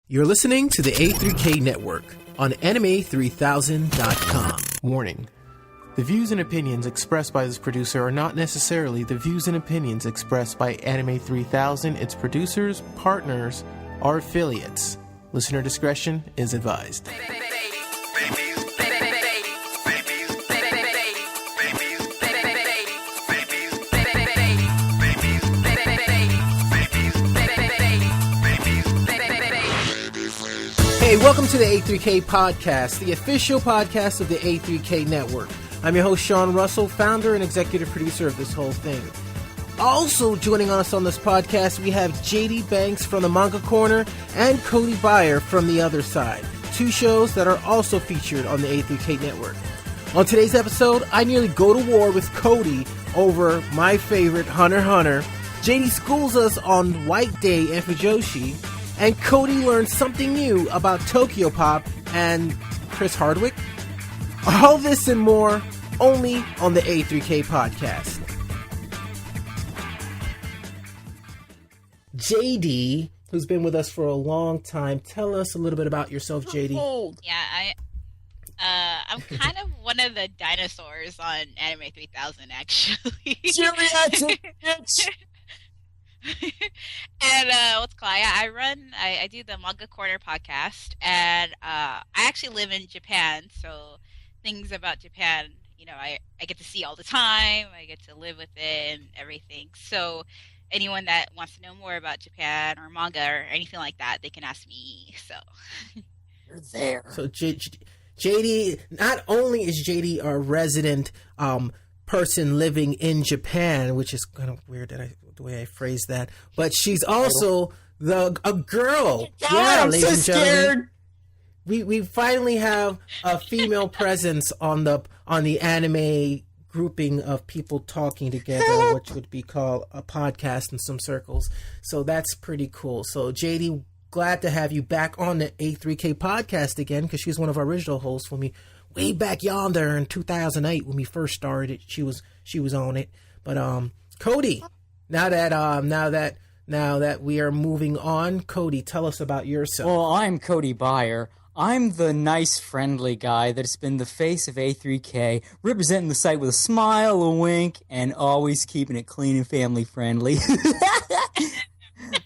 You're listening to the A3K Network on anime3000.com. Warning. The views and opinions expressed by this producer are not necessarily the views and opinions expressed by Anime 3000, its producers, partners, or affiliates. Listener discretion is advised. Hey, welcome to the A3K Podcast, the official podcast of the A3K Network. I'm your host, Sean Russell, founder and executive producer of this whole thing. Also joining us on this podcast, we have JD Banks from the Manga Corner and Cody Baier from the other side. Two shows that are also featured on the A3K Network. On today's episode, I nearly go to war with Cody over my favorite Hunter x Hunter. JD schools us on White Day and Fujoshi. And Cody learned something new about Tokyopop and Chris Hardwick. All this and more only on the A3K Podcast. JD, who's been with us for a long time, tell us a little bit about yourself, JD. Yeah, I'm kind of one of the dinosaurs on Anime 3000, actually. And I do the Manga Corner podcast, and I actually live in Japan, so things about Japan, I get to see all the time. I get to live with it and everything. So anyone that wants to know more about Japan or manga or anything like that, they can ask me. So you're there. So JD, not only is JD a resident person living in Japan, which is kind of weird the way I phrased that, but she's also a girl. Yeah, I'm ladies so and gentlemen, scared. We finally have a female presence on the anime grouping of people talking together, which would be called a podcast in some circles. So that's pretty cool. So JD, glad to have you back on the A3K podcast again, because she was one of our original hosts when we way back yonder in 2008 when we first started. She was on it. But Cody, now that we are moving on, Cody, tell us about yourself. Well, I'm Cody Baier. I'm the nice, friendly guy that's been the face of A3K, representing the site with a smile, a wink, and always keeping it clean and family friendly.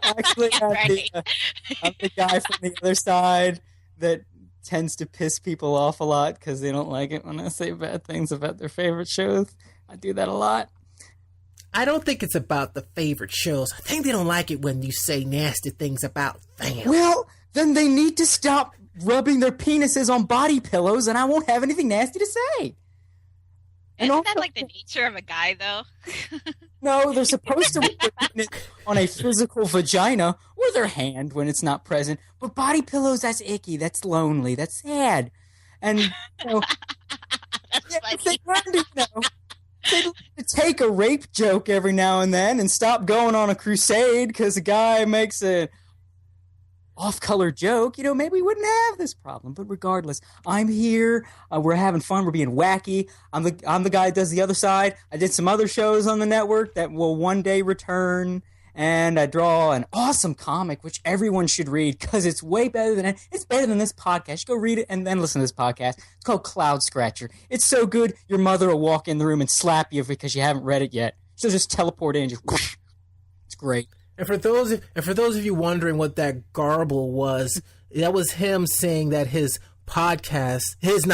Actually, I'm the guy from the other side that tends to piss people off a lot because they don't like it when I say bad things about their favorite shows. I do that a lot. I don't think it's about the favorite shows. I think they don't like it when you say nasty things about them. Well, then they need to stop rubbing their penises on body pillows, and I won't have anything nasty to say. Isn't that like the nature of a guy, though? No, they're supposed to rub their penis on a physical vagina or their hand when it's not present. But body pillows, that's icky, that's lonely, that's sad. And, if they learn to, they'd take a rape joke every now and then and stop going on a crusade because a guy makes a off-color joke, maybe we wouldn't have this problem. But regardless, I'm here. We're having fun. We're being wacky. I'm the guy that does the other side. I did some other shows on the network that will one day return, and I draw an awesome comic which everyone should read because it's way better than it's better than this podcast. You go read it and then listen to this podcast. It's called Cloud Scratcher. It's so good your mother will walk in the room and slap you because you haven't read it yet. She'll just teleport in and just whoosh. It's great. And for those of you wondering what that garble was, that was him saying that his podcast, his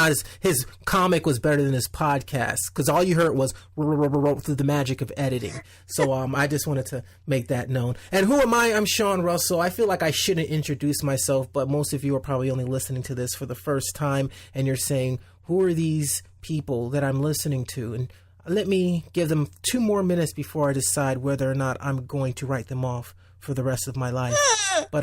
comic was better than his podcast, because all you heard was through the magic of editing. So I just wanted to make that known. And who am I? I'm Sean Russell. I feel like I shouldn't introduce myself, but most of you are probably only listening to this for the first time, and you're saying, who are these people that I'm listening to? And let me give them 2 more minutes before I decide whether or not I'm going to write them off for the rest of my life. But,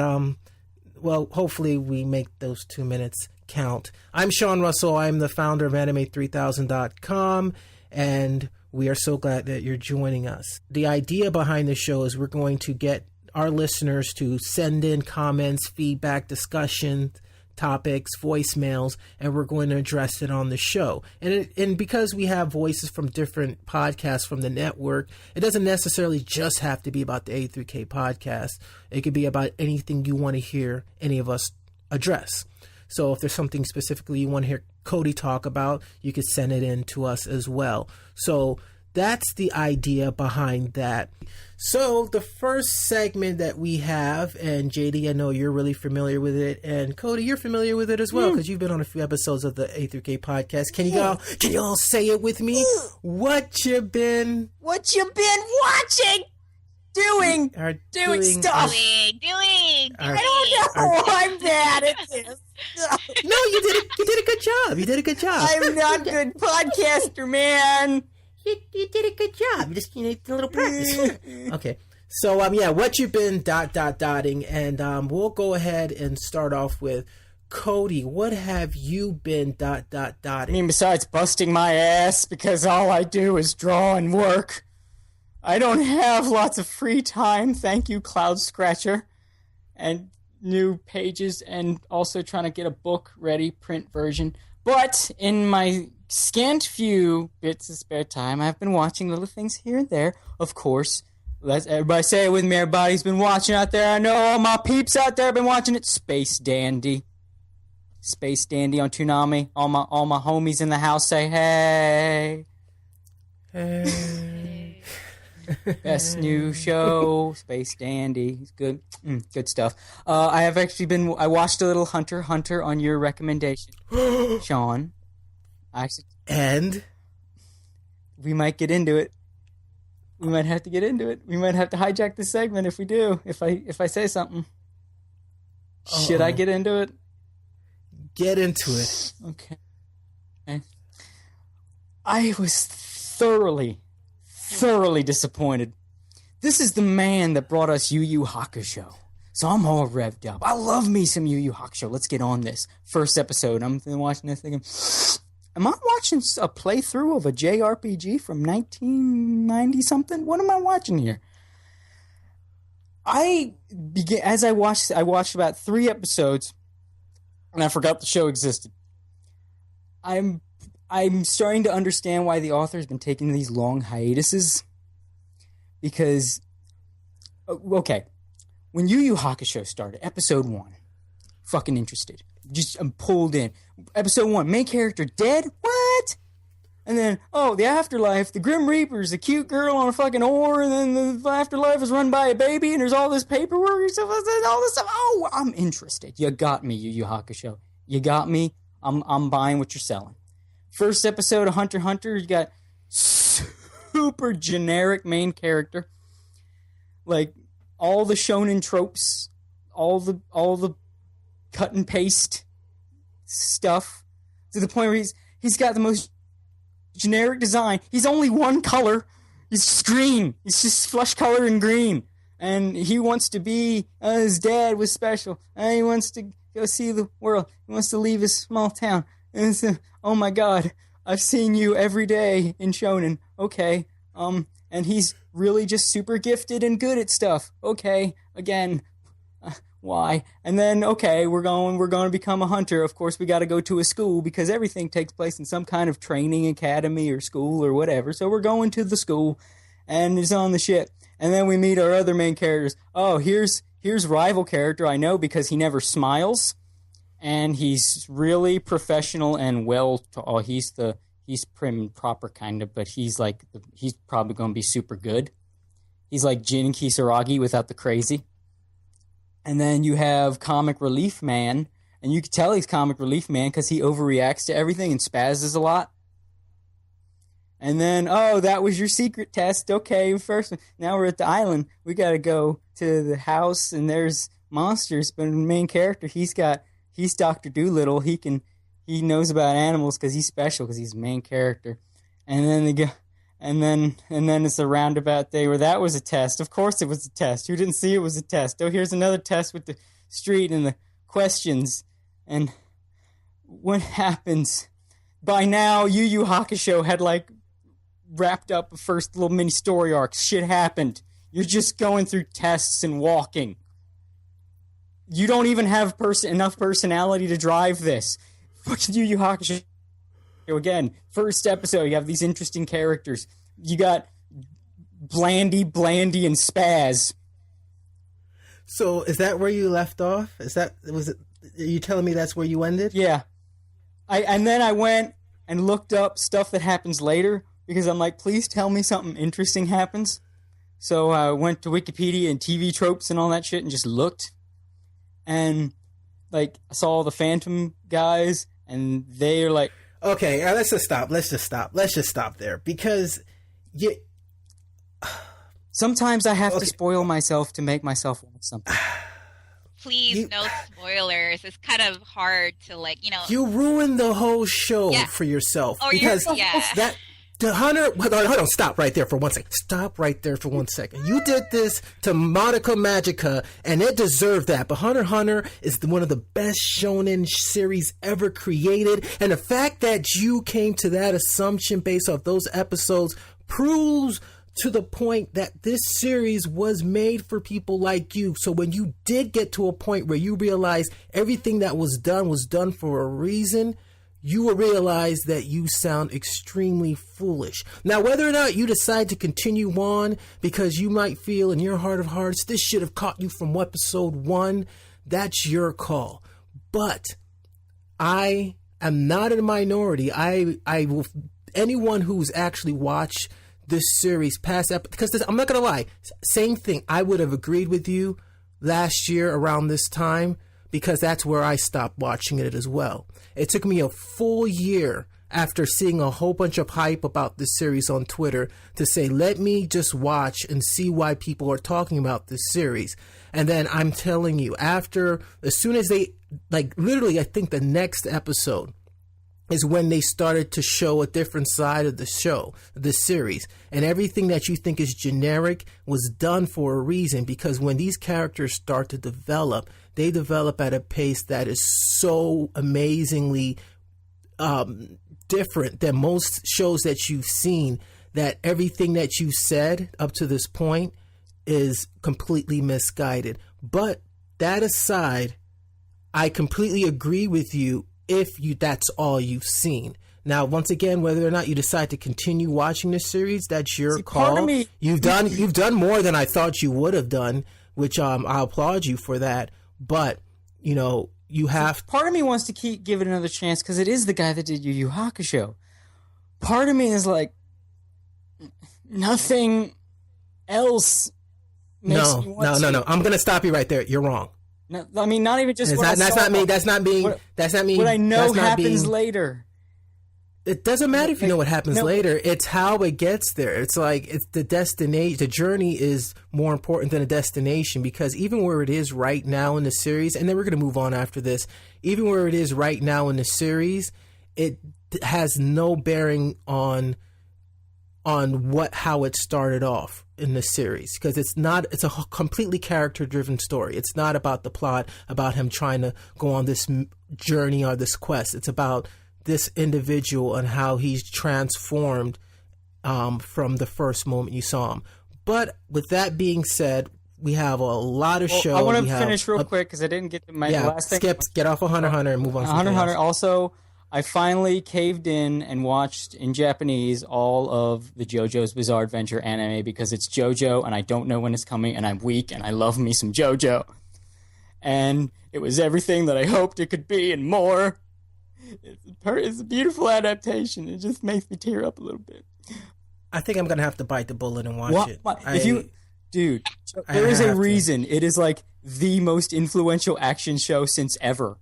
well, hopefully we make those 2 minutes count. I'm Sean Russell. I'm the founder of anime3000.com, and we are so glad that you're joining us. The idea behind the show is we're going to get our listeners to send in comments, feedback, discussion topics, voicemails, and we're going to address it on the show. And because we have voices from different podcasts from the network, it doesn't necessarily just have to be about the A3K podcast. It could be about anything you want to hear any of us address. So if there's something specifically you want to hear Cody talk about, you could send it in to us as well. So that's the idea behind that. So the first segment that we have, and JD, I know you're really familiar with it, and Cody, you're familiar with it as well because you've been on a few episodes of the A3K podcast. Can you all say it with me? What you been watching? Doing stuff. Doing. I don't know. I'm bad at this. No, you did a good job. You did a good job. I'm not good podcaster, man. You did a good job. You just need a little practice. Okay. So what you been dotting, and we'll go ahead and start off with Cody. What have you been dotting? I mean, besides busting my ass because all I do is draw and work, I don't have lots of free time. Thank you, Cloud Scratcher, and new pages, and also trying to get a book ready, print version. But in my scant few bits of spare time, I've been watching little things here and there. Of course, let's everybody say it with me. Everybody's been watching out there. I know all my peeps out there have been watching it. Space Dandy on Toonami. All my homies in the house say hey. Best new show, Space Dandy. It's good. Good stuff. I watched a little Hunter x Hunter on your recommendation, Sean. And we might get into it. We might have to get into it. We might have to hijack this segment if we do. If I say something. Should I get into it? Get into it. Okay. I was thoroughly disappointed. This is the man that brought us Yu Yu Hakusho. So I'm all revved up. I love me some Yu Yu Hakusho. Let's get on this. First episode. I'm watching this thinking, am I watching a playthrough of a JRPG from 1990-something? What am I watching here? I watched about 3 episodes, and I forgot the show existed. I'm starting to understand why the author's been taking these long hiatuses. Because, okay, when Yu Yu Hakusho started, episode 1, fucking interested. I'm pulled in. Episode 1, main character dead? What? And then, the afterlife, the Grim Reaper's a cute girl on a fucking oar, and then the afterlife is run by a baby, and there's all this paperwork and stuff, all this stuff. Oh, I'm interested. You got me, Yu Yu Hakusho. You got me. I'm buying what you're selling. First episode of Hunter x Hunter, you got super generic main character. Like, all the shonen tropes, all the cut and paste stuff, to the point where he's got the most generic design. He's only one color. He's just green. He's just flesh color and green. And he wants to be, his dad was special. And he wants to go see the world. He wants to leave his small town. And it's, oh my god, I've seen you every day in shonen. Okay. And he's really just super gifted and good at stuff. Okay. Again, why? And then, okay, we're going to become a hunter. Of course, we got to go to a school because everything takes place in some kind of training academy or school or whatever. So we're going to the school, and it's on the ship. And then we meet our other main characters. Oh, here's rival character I know because he never smiles, and he's really professional and he's prim and proper kind of, but he's probably going to be super good. He's like Jin Kisaragi without the crazy. And then you have Comic Relief Man, and you can tell he's Comic Relief Man because he overreacts to everything and spazzes a lot. And then, that was your secret test. Okay, first, now we're at the island. We got to go to the house, and there's monsters. But the main character, he's Dr. Dolittle. He knows about animals because he's special because he's the main character. And then and then it's a roundabout day where that was a test. Of course it was a test. Who didn't see it was a test? Oh, here's another test with the street and the questions. And what happens? By now, Yu Yu Hakusho had wrapped up a first little mini story arc. Shit happened. You're just going through tests and walking. You don't even have enough personality to drive this. Fucking Yu Yu Hakusho. Again, first episode, you have these interesting characters. You got Blandy, and Spaz. So is that where you left off? Are you telling me that's where you ended? Yeah. And then I went and looked up stuff that happens later because I'm like, please tell me something interesting happens. So I went to Wikipedia and TV tropes and all that shit and just looked. And like I saw the Phantom guys and they're like, okay, let's just stop there because sometimes I have to spoil myself to make myself want something. Please, no spoilers. It's kind of hard to You ruined the whole show for yourself because the Hunter. Hold on, stop right there for 1 second. Stop right there for 1 second. You did this to Monica Magica, and it deserved that. But Hunter x Hunter is one of the best shonen series ever created, and the fact that you came to that assumption based off those episodes proves to the point that this series was made for people like you. So when you did get to a point where you realized everything that was done for a reason, you will realize that you sound extremely foolish. Now, whether or not you decide to continue on because you might feel in your heart of hearts, this should have caught you from episode 1, that's your call. But I am not in a minority. I will, anyone who's actually watched this series because I'm not gonna lie, same thing, I would have agreed with you last year around this time because that's where I stopped watching it as well. It took me a full year after seeing a whole bunch of hype about this series on Twitter to say, let me just watch and see why people are talking about this series. And then I'm telling you, as soon as they, literally, I think the next episode is when they started to show a different side of the series. And everything that you think is generic was done for a reason, because when these characters start to develop, they develop at a pace that is so amazingly different than most shows that you've seen, that everything that you said up to this point is completely misguided. But that aside, I completely agree with you if that's all you've seen. Now, once again, whether or not you decide to continue watching this series, that's your call. Part of me, you've done more than I thought you would have done, which I applaud you for that. But you have. Part of me wants to give it another chance because it is the guy that did Yu Yu Hakusho. Part of me is like, nothing else makes me want to. No. I'm gonna stop you right there. You're wrong. No, I mean, not even just that's not me. That's not me. What I know happens later. It doesn't matter if you know what happens later. It's how it gets there. It's like it's the destination. The journey is more important than a destination, because even where it is right now in the series, and then we're going to move on after this, even where it is right now in the series, it has no bearing on how it started off in the series, because it's a completely character driven story. It's not about the plot, about him trying to go on this journey or this quest. It's about this individual and how he's transformed from the first moment you saw him. But with that being said, we have a lot of shows. I want to finish real quick because I didn't get to my last thing. Get off of Hunter x Hunter and move on to Hunter x Hunter. else. Also, I finally caved in and watched in Japanese all of the JoJo's Bizarre Adventure anime because it's JoJo and I don't know when it's coming and I'm weak and I love me some JoJo. And it was everything that I hoped it could be and more. It's a beautiful adaptation. It just makes me tear up a little bit. I think I'm going to have to bite the bullet and watch it. Dude, there is a reason. It is like the most influential action show since ever.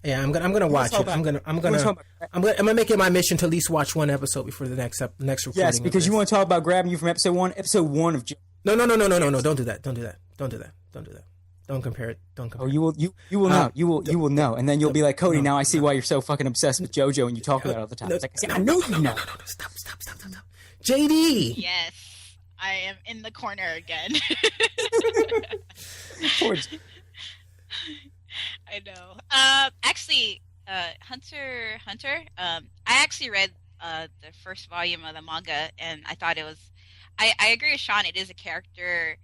Yeah, I'm gonna watch it. I'm gonna make it my mission to at least watch one episode before the next recording. Yes, because you want to talk about grabbing you from episode one of. No. Don't do that. Don't compare it. Oh, you will know. You will know, and then you'll be like, Cody. Now I see why you're so fucking obsessed with JoJo, and you talk about it all the time. It's like, I know you know. Stop. JD. Yes, I am in the corner again. I know. Actually, Hunter. I actually read the first volume of the manga, and I thought it was. I agree with Sean. It is a character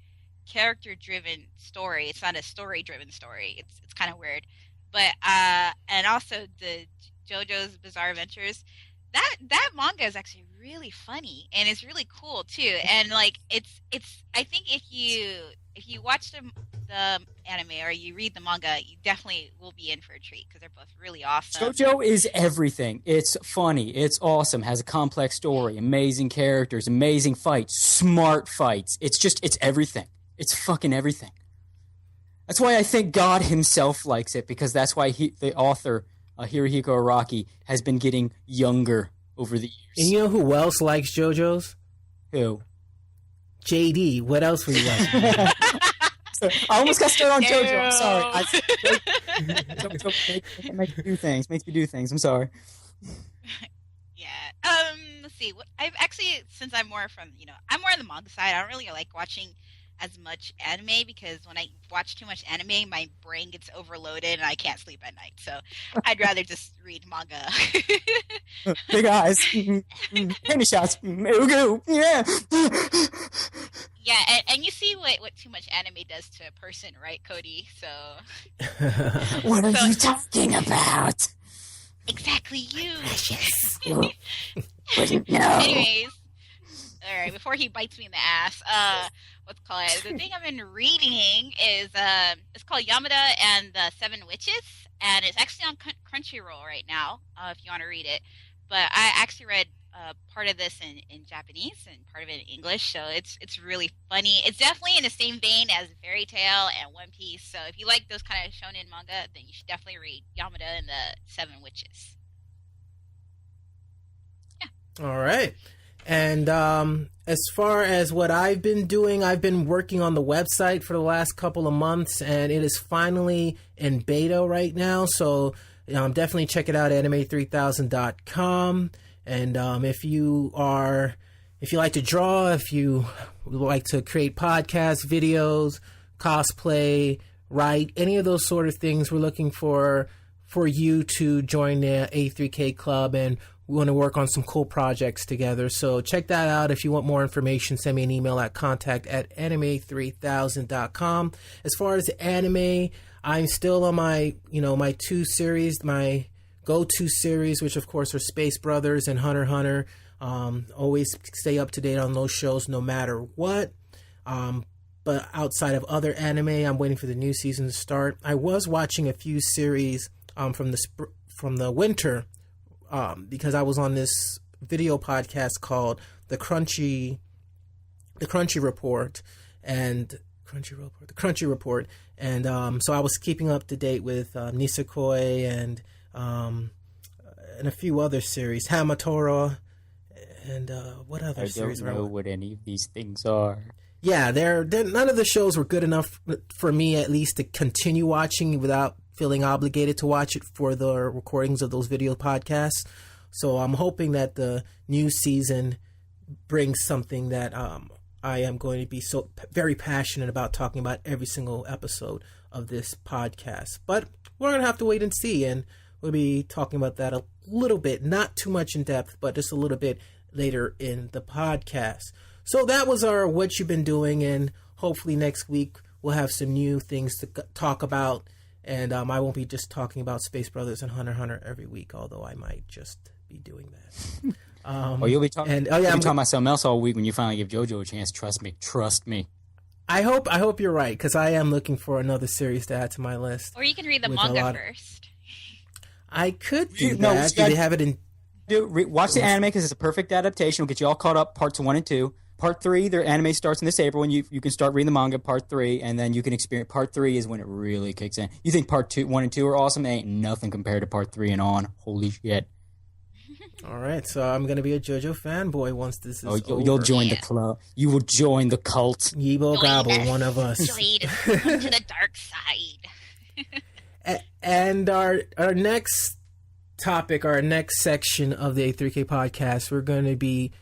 character-driven story. It's not a story-driven story. It's kind of weird, but and also the JoJo's Bizarre Adventures. That manga is actually really funny and it's really cool too. And like it's I think if you watch the anime or you read the manga, you definitely will be in for a treat because they're both really awesome. JoJo is everything. It's funny. It's awesome. Has a complex story. Amazing characters. Amazing fights. Smart fights. It's everything. It's fucking everything. That's why I think God himself likes it, because that's why the author, Hirohiko Araki, has been getting younger over the years. And you know who else likes JoJo's? Who? JD. What else were you watching? I almost got started on JoJo. I'm sorry. It makes me do things. Makes me do things. I'm sorry. Yeah. Let's see. I've actually, since I'm more I'm more on the manga side. I don't really like watching as much anime because when I watch too much anime, my brain gets overloaded and I can't sleep at night. So I'd rather just read manga. Big eyes, penny shots, ooh, yeah. Yeah, and you see what too much anime does to a person, right, Cody? So what are you talking about? Exactly you. Wouldn't know. Anyways, all right. Before he bites me in the ass, the thing I've been reading is it's called Yamada and the Seven Witches, and it's actually on Crunchyroll right now. If you want to read it, but I actually read part of this in Japanese and part of it in English, so it's really funny. It's definitely in the same vein as Fairy Tail and One Piece. So if you like those kind of shonen manga, then you should definitely read Yamada and the Seven Witches. Yeah. All right. And as far as what I've been doing, I've been working on the website for the last couple of months, and it is finally in beta right now. So definitely check it out, anime3000.com. And if you like to draw, if you like to create podcasts, videos, cosplay, write, any of those sort of things, we're looking for you to join the A3K club, and we want to work on some cool projects together. So check that out. If you want more information, send me an email at contact@anime3000.com. As far as anime, I'm still on my two series, my go-to series, which of course are Space Brothers and Hunter x Hunter. Always stay up to date on those shows no matter what. But outside of other anime, I'm waiting for the new season to start. I was watching a few series from the winter because I was on this video podcast called the Crunchy Report, and so I was keeping up to date with Nisekoi and a few other series, Hamatora, and what other series? I don't know what any of these things are. Yeah, they're none of the shows were good enough for me, at least, to continue watching without feeling obligated to watch it for the recordings of those video podcasts. So I'm hoping that the new season brings something that I am going to be so very passionate about talking about every single episode of this podcast. But we're going to have to wait and see, and we'll be talking about that a little bit, not too much in depth, but just a little bit later in the podcast. So that was our What You've Been Doing, and hopefully next week we'll have some new things to talk about, and I won't be just talking about Space Brothers and Hunter x Hunter every week, although I might just be doing that. You'll be talking about something else all week when you finally give JoJo a chance. Trust me. I hope you're right, because I am looking for another series to add to my list. Or you can read the manga first. I could do that. Do they have it in? Watch the anime because it's a perfect adaptation. It'll get you all caught up. Parts 1 and 2. Part 3, their anime starts in this April, and you can start reading the manga. Part 3, and then you can experience. Part 3 is when it really kicks in. You think Part 1 and 2 are awesome? They ain't nothing compared to Part 3 and on. Holy shit! All right, so I'm gonna be a JoJo fanboy once this is over. You'll join the club. You will join the cult. Yibo Gobble, one of us. Join to the dark side. And our next topic, our next section of the A3K podcast, we're going to be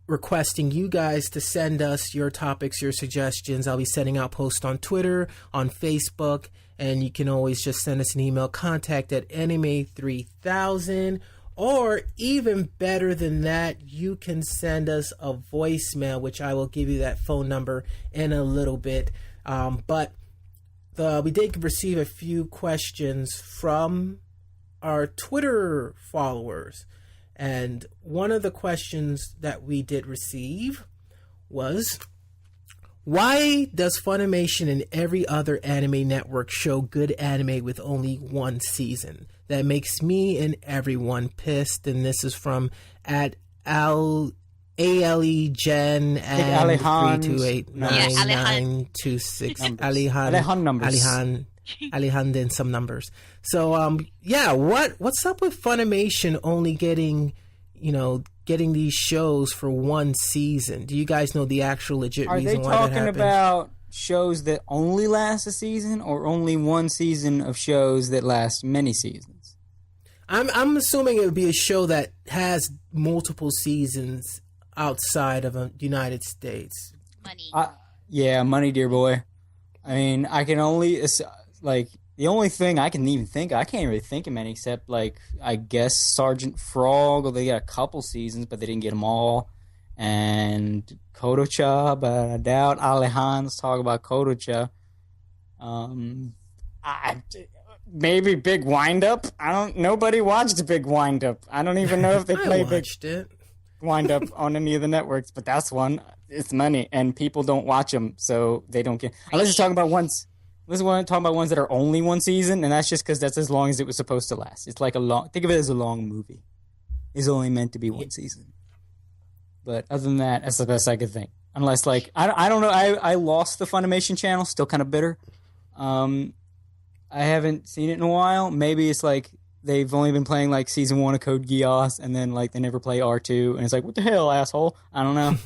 requesting you guys to send us your topics, your suggestions. I'll be sending out posts on Twitter, on Facebook, and you can always just send us an email, contact@anime3000, Or even better than that, you can send us a voicemail, which I will give you that phone number in a little bit. But we did receive a few questions from our Twitter followers. And one of the questions that we did receive was, why does Funimation and every other anime network show good anime with only one season? That makes me and everyone pissed. And this is from at ALE Jen and 3289926. Alihan and some numbers. So what's up with Funimation only getting these shows for one season? Do you guys know the actual legit reason why that happens? Are they talking about shows that only last a season, or only one season of shows that last many seasons? I'm assuming it would be a show that has multiple seasons outside of the United States. Money. Money, dear boy. I mean, I can only the only thing I can even think, I can't really think of many except, I guess Sergeant Frog, or they got a couple seasons, but they didn't get them all. And Kodocha, but I doubt Alejan's talk about Kodocha. Maybe Big Wind-Up? Nobody watched Big Wind-Up. I don't even know if they play Big Wind-Up on any of the networks, but that's one. It's money, and people don't watch them, so they don't get... Unless you're talking about ones... This is what I'm talking about, ones that are only one season, and that's just because that's as long as it was supposed to last. It's like think of it as a long movie. It's only meant to be one season. But other than that, that's the best I could think. Unless, I don't know, I lost the Funimation channel, still kind of bitter. I haven't seen it in a while. Maybe it's they've only been playing season 1 of Code Geass, and then they never play R2, and it's what the hell, asshole? I don't know.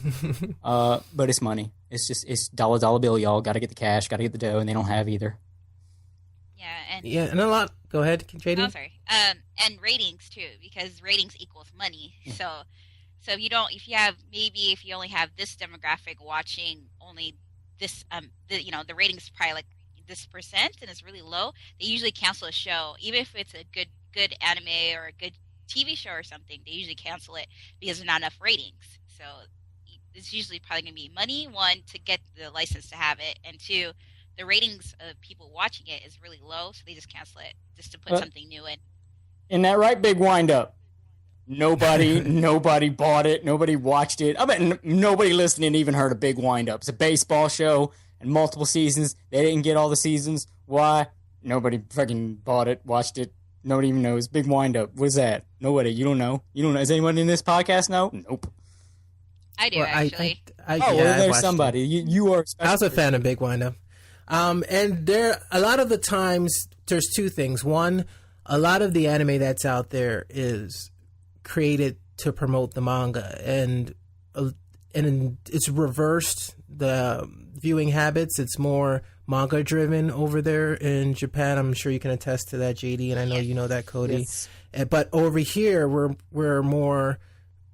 But it's money. It's dollar bill, y'all. Got to get the cash, got to get the dough, and they don't have either. Yeah, and a lot. Go ahead, JD. Oh, sorry. And ratings too, because ratings equals money. So if you only have this demographic watching only this, the ratings is probably this percent, and it's really low. They usually cancel a show, even if it's a good anime or a good TV show or something. They usually cancel it because there's not enough ratings. So it's usually probably going to be money, one, to get the license to have it, and two, the ratings of people watching it is really low, so they just cancel it just to put something new in. Isn't that right, Big Wind-Up? Nobody bought it. Nobody watched it. I bet nobody listening even heard of Big Wind-Up. It's a baseball show and multiple seasons. They didn't get all the seasons. Why? Nobody freaking bought it, watched it. Nobody even knows. Big Wind-Up. What's that? Nobody. You don't know. Does anyone in this podcast know? Nope. I do, actually. There's somebody. You are. I was a fan of Big Wind-Up. And there, a lot of the times, there's two things. One, a lot of the anime that's out there is created to promote the manga, and it's reversed the viewing habits. It's more manga driven over there in Japan. I'm sure you can attest to that, JD, and I know you know that, Cody. Yes. But over here, we're more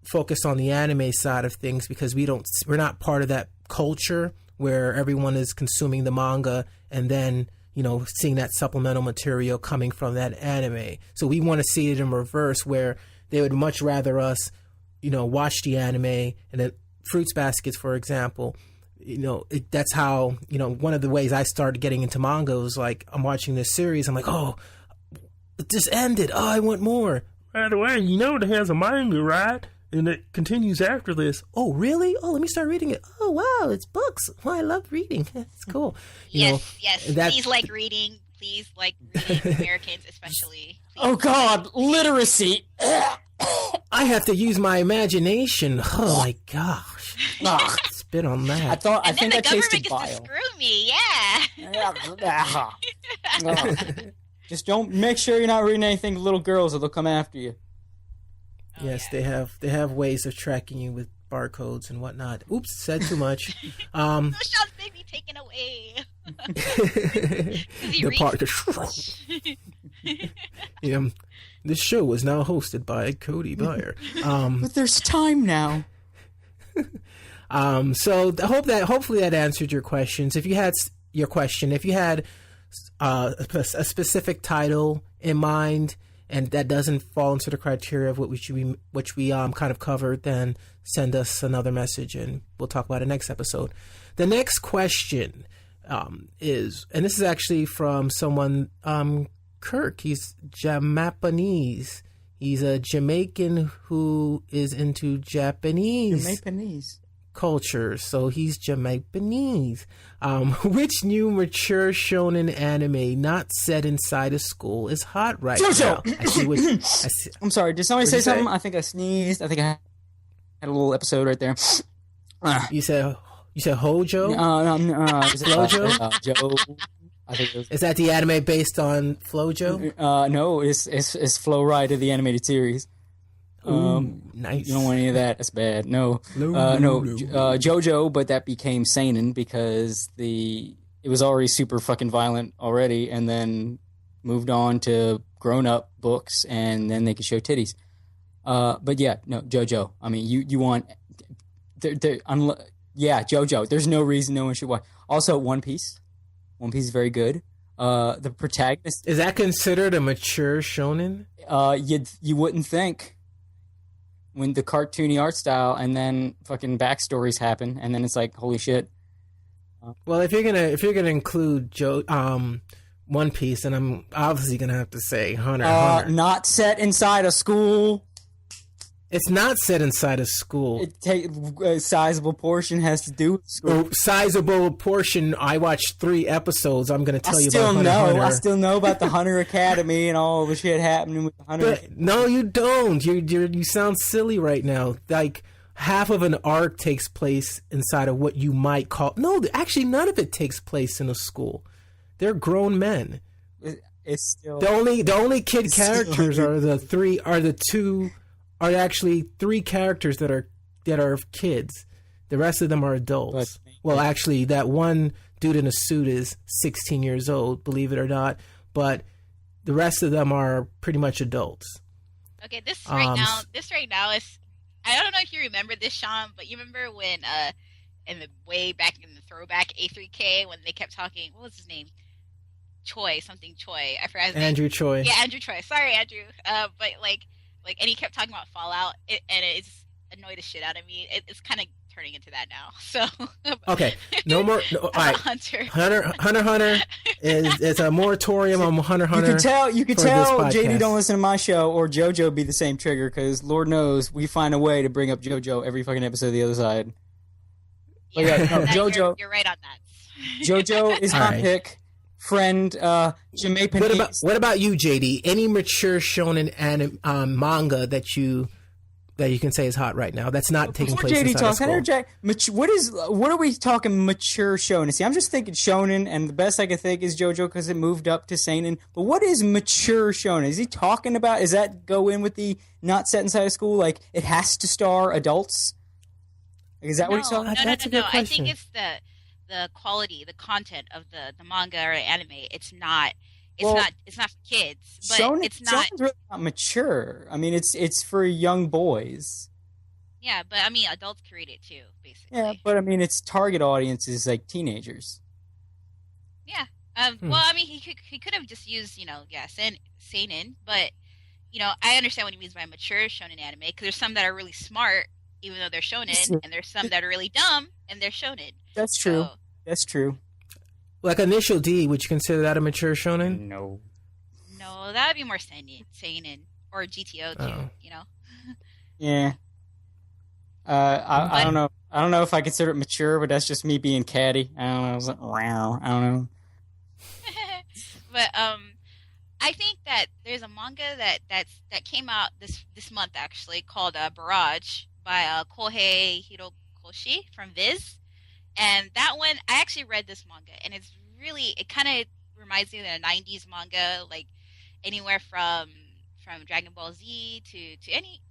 focused on the anime side of things because we're not part of that culture where everyone is consuming the manga and then seeing that supplemental material coming from that anime. So we want to see it in reverse, where they would much rather us watch the anime. And then Fruits Baskets, for example, that's how one of the ways I started getting into manga was I'm watching this series, I'm oh, it just ended, oh, I want more. By the way, it has a manga, right? And it continues after this. Oh, really? Oh, let me start reading it. Oh, wow, it's books. Oh, I love reading. It's cool. Yes. Please like reading. Please like reading, Americans especially. Please. Oh, God, literacy. I have to use my imagination. Oh, my gosh. Spit on that. I think I tasted bile. To screw me, yeah. Just don't make sure you're not reading anything to little girls or they'll come after you. Oh, yes, yeah. They have ways of tracking you with barcodes and whatnot. Oops, said too much. Those shots may be taken away. This show is now hosted by Cody Baier. But there's time now. So hopefully that answered your questions. If you had a specific title in mind, and that doesn't fall into the criteria of which we kind of covered, then send us another message and we'll talk about it next episode. The next question is, and this is actually from someone, Kirk. He's Jamapanese. He's a Jamaican who is into Japanese culture, so he's Jamaicanese. Which new mature shonen anime not set inside a school is hot right JoJo! now? I'm sorry, did somebody say something? I think I sneezed. I think I had a little episode right there. You said Hojo? Flojo? Joe. I think it was... Is that the anime based on Flojo? No, it's Flow Ride, the animated series. Nice. You don't want any of that. That's bad. No. JoJo, but that became seinen because it was already super fucking violent already, and then moved on to grown-up books, and then they could show titties. But yeah, no, JoJo. I mean, you want... JoJo. There's no reason no one should watch. Also, One Piece. One Piece is very good. The protagonist... Is that considered a mature shonen? You wouldn't think. When the cartoony art style and then fucking backstories happen, and then it's like, holy shit. Well, if you're gonna include One Piece, then I'm obviously gonna have to say Hunter. Not set inside a school. It's not set inside a school. A sizable portion has to do with school. A sizable portion. I watched 3 episodes. I'm going to tell you about Hunter. I still know about the Hunter Academy and all the shit happening with the Hunter. But, no, you don't. You sound silly right now. Like, half of an arc takes place inside of what you might call... No, actually, none of it takes place in a school. They're grown men. It's still... The only kid characters are actually 3 characters that are kids. The rest of them are adults. Well, actually, that one dude in a suit is 16 years old, believe it or not. But the rest of them are pretty much adults. Okay, this right now is... I don't know if you remember this, Sean, but you remember when, way back in the throwback A3K, when they kept talking... What was his name? Choi. I forgot his name. Andrew Choi. Yeah, Andrew Choi. Sorry, Andrew. But, and he kept talking about Fallout, and it's annoyed the shit out of me. It's kind of turning into that now. So okay, no more. All right, Hunter is a moratorium on Hunter. You could tell JD don't listen to my show, or JoJo be the same trigger, because Lord knows we find a way to bring up JoJo every fucking episode of The Other Side. Yeah, JoJo, you're right on that. JoJo is my pick. Friend, Jamaican. What about you, JD? Any mature shonen manga that you can say is hot right now? That's not taking place JD inside a school. What are we talking mature shonen? See, I'm just thinking shonen, and the best I can think is JoJo because it moved up to seinen. But what is mature shonen? Is he talking about? Is that go in with the not set inside a school? Like it has to star adults? Is that what he's talking about? No. I think it's the quality, the content of the manga or anime. It's not for kids, but it's not. Shonen's really not mature. I mean, it's for young boys. Yeah, but I mean, adults can read it too, basically. Yeah, but I mean, its target audience is like teenagers. Yeah. Well, I mean, he could have just used seinen, but I understand what he means by mature shonen anime because there's some that are really smart even though they're shonen, and there's some that are really dumb and they're shonen. That's true. That's true. Like Initial D, would you consider that a mature shonen? No, that would be more seinen or GTO too. Yeah. I don't know. I don't know if I consider it mature, but that's just me being catty. I don't know. I was like, wow. I don't know. But I think that there's a manga that came out this month actually called Barrage by Kohei Hirokoshi from Viz, and that one I actually read this manga, and it kind of reminds me of the '90s manga, like anywhere from Dragon Ball Z to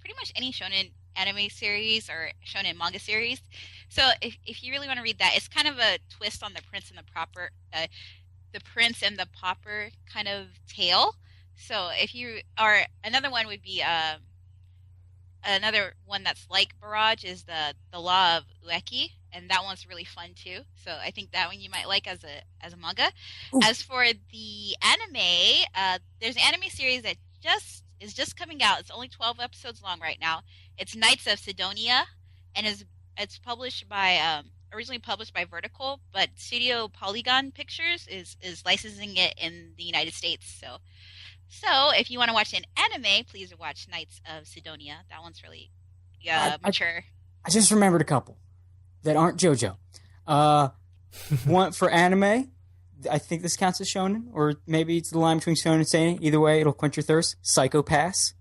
pretty much any shonen anime series or shonen manga series. So if you really want to read that, it's kind of a twist on the Prince and the Pauper kind of tale. So if you are, another one would be another one that's like Barrage is the Law of Ueki, and that one's really fun too. So I think that one you might like as a manga. Ooh. As for the anime, there's an anime series that just is just coming out. It's only 12 episodes long right now. It's Knights of Sidonia, and it's published by originally published by Vertical, but Studio Polygon Pictures is licensing it in the United States. So if you want to watch an anime, please watch Knights of Sidonia. That one's really mature. I just remembered a couple that aren't JoJo. One for anime, I think this counts as shonen, or maybe it's the line between shonen and seinen. Either way, it'll quench your thirst. Psycho Pass.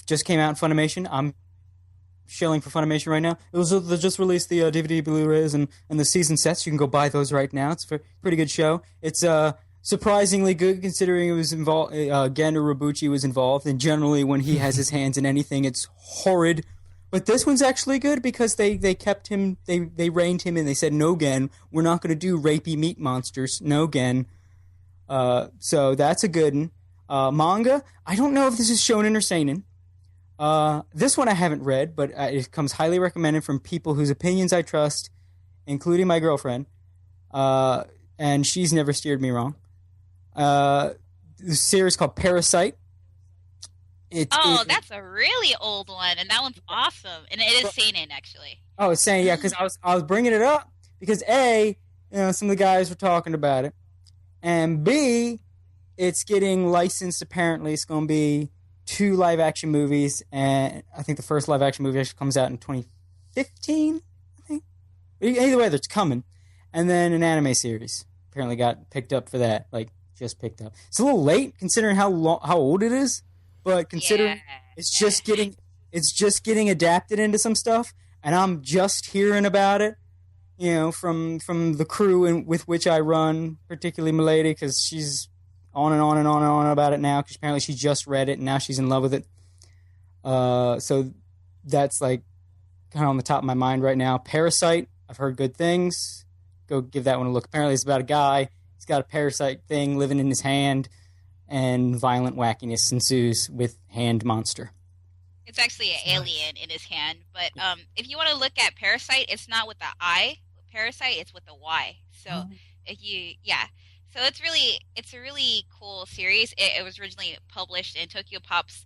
Just came out in Funimation. I'm shilling for Funimation right now. They just released the DVD Blu-rays and the season sets. You can go buy those right now. It's a pretty good show. It's surprisingly good considering it was involved. Gendo Robuchi was involved, and generally when he has his hands in anything, it's horrid. But this one's actually good because they kept him, they reined him in. They said, no, Gen, we're not going to do rapey meat monsters. No, Gen. So that's a good one. Manga, I don't know if this is shonen or seinen. This one I haven't read, but it comes highly recommended from people whose opinions I trust, including my girlfriend. And she's never steered me wrong. This series called Parasite. That's a really old one, and that one's awesome. And it is seinen, actually. Oh, it's saying, yeah, because I was bringing it up because A, some of the guys were talking about it, and B, it's getting licensed. Apparently, it's going to be 2 live-action movies, and I think the first live-action movie actually comes out in 2015, I think. Either way, it's coming. And then an anime series apparently got picked up for that, just picked up. It's a little late considering how old it is, but considering it's just getting adapted into some stuff, and I'm just hearing about it, from the crew with which I run, particularly Milady, because she's on and on and on and on about it now, because apparently she just read it and now she's in love with it. So that's kind of on the top of my mind right now. Parasite, I've heard good things. Go give that one a look. Apparently it's about a guy. He's got a parasite thing living in his hand, and violent wackiness ensues with Hand Monster. It's actually an alien in his hand. But if you want to look at Parasite, it's not with the I. Parasite, it's with the Y. So So it's a really cool series. It was originally published in Tokyopop's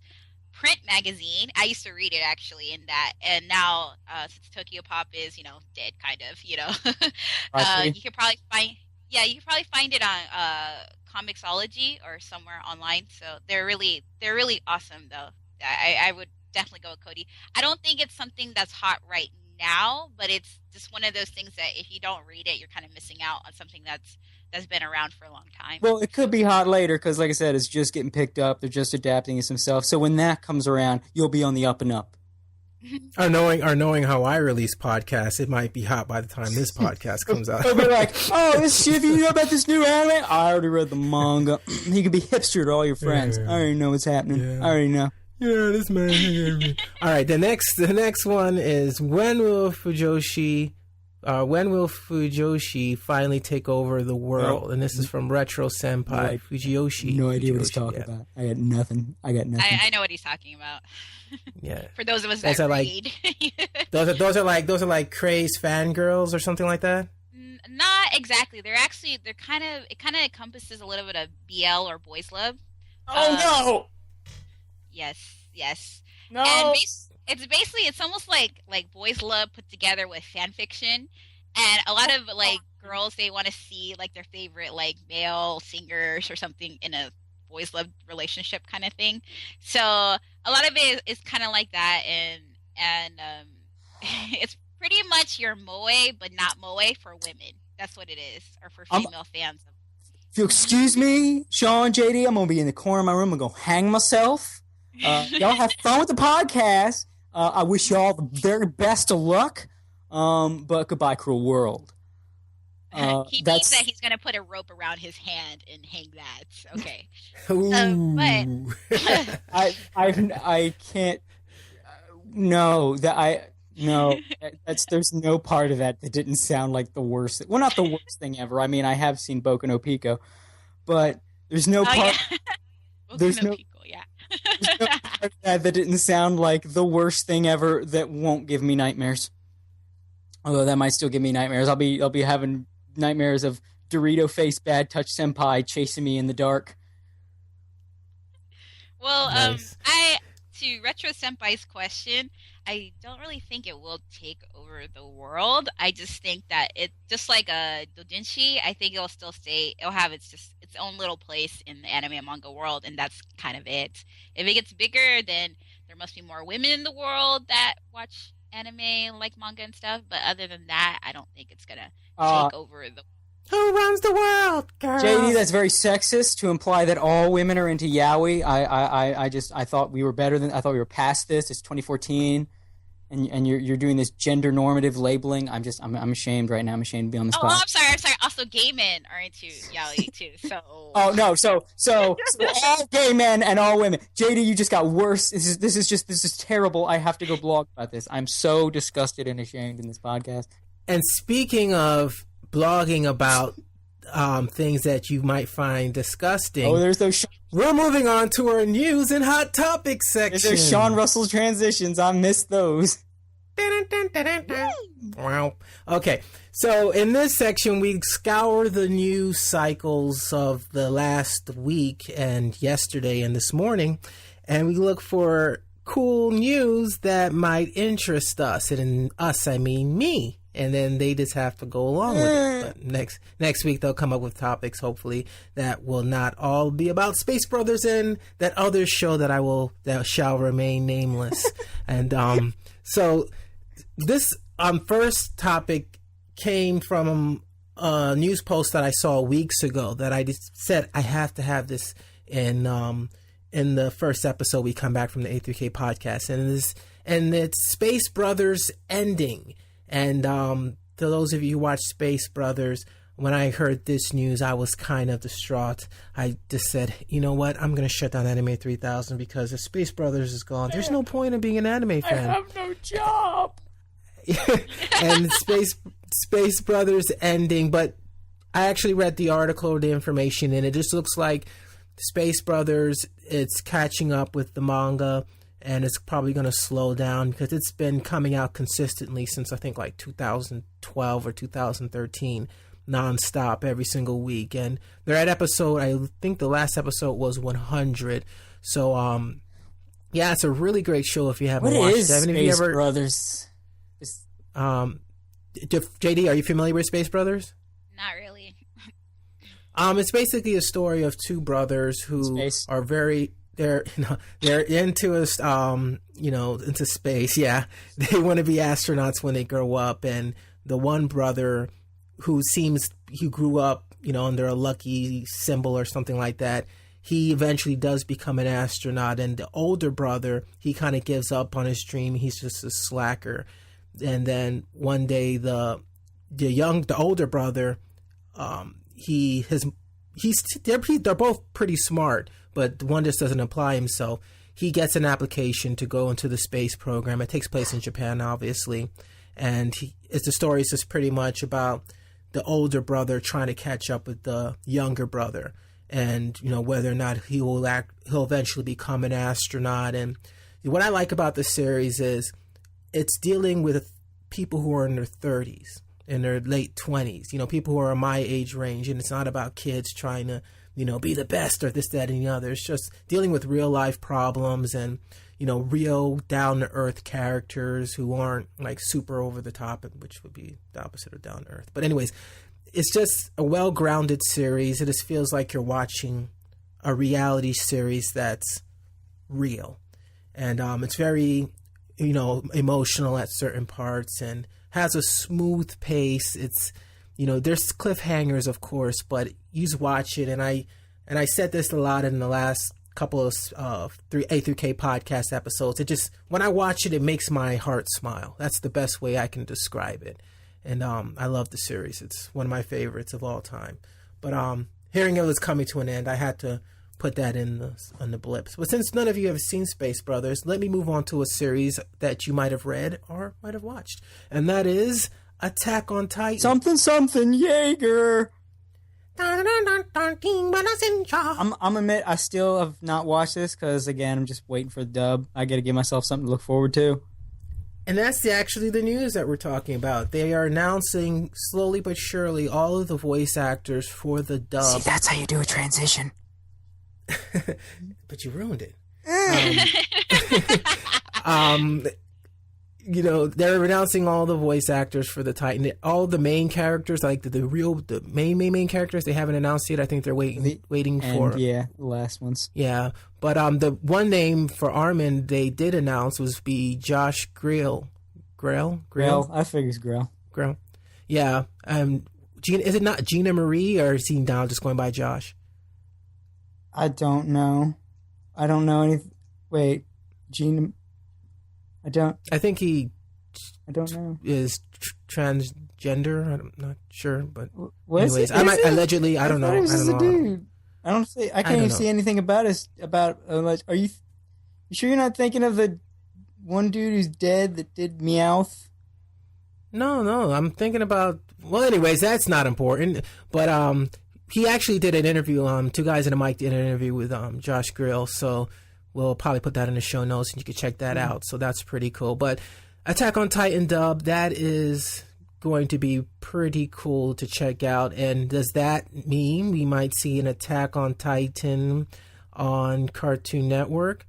print magazine. I used to read it actually in that, and now since Tokyopop is dead, kind of, you could probably find it on Comixology or somewhere online. So they're really awesome though. I would definitely go with Cody. I don't think it's something that's hot right now, but it's just one of those things that if you don't read it, you're kind of missing out on something that's been around for a long time. Well, it could be hot later because, like I said, it's just getting picked up. They're just adapting it themselves. So when that comes around, you'll be on the up and up. Or knowing how I release podcasts, it might be hot by the time this podcast comes out. They'll be like, oh, this shit, you know about this new anime? I already read the manga. You can be hipster to all your friends. I already know what's happening. I already know. Yeah, this man. All right, the next one is when will Fujoshi finally take over the world? And this is from Retro Senpai Fujiyoshi. No idea what he's talking about. I got nothing. I know what he's talking about. Yeah. For those of us that read. those are like crazed fangirls or something like that? Not exactly. It kind of encompasses a little bit of BL or boys love. Oh no. Yes. No. And it's almost like boys love put together with fan fiction, and a lot of girls, they want to see their favorite male singers or something in a boys love relationship kind of thing. So a lot of it is kind of like that, and it's pretty much your moe but not moe for women. That's what it is, or for female fans. If you excuse me, Sean, JD, I'm gonna be in the corner of my room. I'm gonna hang myself. Y'all have fun with the podcast. I wish you all the very best of luck. But goodbye, cruel world. He means that he's going to put a rope around his hand and hang that. Okay. But I can't. No, there's no part of that didn't sound like the worst. Well, not the worst thing ever. I mean, I have seen Boku no Pico, but there's no part. Yeah. There's no. Pico, yeah. There's no part of that didn't sound like the worst thing ever. That won't give me nightmares. Although that might still give me nightmares. I'll be having nightmares of Dorito face bad touch senpai chasing me in the dark. Well, Nice. to Retro Senpai's question, I don't really think it will take over the world. I just think that it, just like a doujinshi, I think it'll still stay. It'll have its own little place in the anime and manga world, and that's kind of it. If it gets bigger, then there must be more women in the world that watch anime, like manga and stuff. But other than that, I don't think it's gonna take over the. Who runs the world, girl? JD, that's very sexist to imply that all women are into yaoi. I thought we were better than, I thought we were past this. It's 2014, and you're doing this gender normative labeling. I'm ashamed right now. I'm ashamed to be on the spot. Oh, I'm sorry. Also, gay men are into yaoi too. So. Oh no! So all gay men and all women. JD, you just got worse. This is terrible. I have to go blog about this. I'm so disgusted and ashamed in this podcast. And speaking of blogging about things that you might find disgusting. Oh, there's those. We're moving on to our news and hot topics section. There's Sean Russell transitions. I missed those. Wow. Okay, so in this section, we scour the news cycles of the last week and yesterday and this morning, and we look for cool news that might interest us. And in us, I mean me. And then they just have to go along with it. But next week they'll come up with topics, hopefully, that will not all be about Space Brothers and that other show that shall remain nameless. And so this first topic came from a news post that I saw weeks ago that I just said I have to have this in the first episode we come back from the A3K podcast, and it's Space Brothers ending. And to those of you who watch Space Brothers, when I heard this news, I was kind of distraught. I just said, you know what? I'm going to shut down Anime 3000 because if Space Brothers is gone, there's no point in being an anime fan. I have no job. And Space Brothers ending, but I actually read the article or the information, and it just looks like Space Brothers, it's catching up with the manga. And it's probably going to slow down because it's been coming out consistently since I think like 2012 or 2013, nonstop every single week. And they're at episode, I think the last episode was 100. So, yeah, it's a really great show if you haven't watched it. What is Space Brothers? JD, are you familiar with Space Brothers? Not really. It's basically a story of two brothers who are very... They're into us, into space. Yeah, they want to be astronauts when they grow up. And the one brother who grew up, under a lucky symbol or something like that, he eventually does become an astronaut. And the older brother, he kind of gives up on his dream. He's just a slacker. And then one day, the older brother, they're both pretty smart. But one just doesn't apply himself. He gets an application to go into the space program. It takes place in Japan, obviously. And the story is just pretty much about the older brother trying to catch up with the younger brother. And, whether or not he'll eventually become an astronaut. And what I like about the series is it's dealing with people who are in their 30s, in their late 20s. People who are my age range. And it's not about kids trying to be the best or this, that, and the other. It's just dealing with real life problems and, real down to earth characters who aren't like super over the top, which would be the opposite of down to earth. But anyways, it's just a well-grounded series. It just feels like you're watching a reality series that's real. And it's very, emotional at certain parts and has a smooth pace. It's, there's cliffhangers, of course, but you just watch it. And I said this a lot in the last couple of A3K podcast episodes. When I watch it, it makes my heart smile. That's the best way I can describe it. And I love the series. It's one of my favorites of all time. But hearing it was coming to an end, I had to put that on the blips. But since none of you have seen Space Brothers, let me move on to a series that you might have read or might have watched. And that is Attack on Titan. Something Jaeger. I'm admit I still have not watched this because again I'm just waiting for the dub. I got to give myself something to look forward to. And that's actually the news that we're talking about. They are announcing slowly but surely all of the voice actors for the dub. See, that's how you do a transition. But you ruined it. Um, they're announcing all the voice actors for the Titan. All the main characters, like the main characters, they haven't announced yet. I think they're waiting for. Yeah, the last ones. Yeah, but the one name for Armin they did announce was Josh Grell. Grell. I figure it's Grell. Yeah. Is it not Gina Marie, or is he now just going by Josh? I don't know. I don't know anything. Wait, Gina. I don't know. Is transgender. I'm not sure, but anyways, allegedly. I don't know. I don't know. Dude. I can't even see anything about it. Are you sure you're not thinking of the one dude who's dead that did Meowth? No. I'm thinking about. Well, anyways, that's not important. But he actually did an interview. Two Guys in a Mic did an interview with Josh Grell. So. We'll probably put that in the show notes, and you can check that out. So that's pretty cool. But Attack on Titan dub, that is going to be pretty cool to check out. And does that mean we might see an Attack on Titan on Cartoon Network?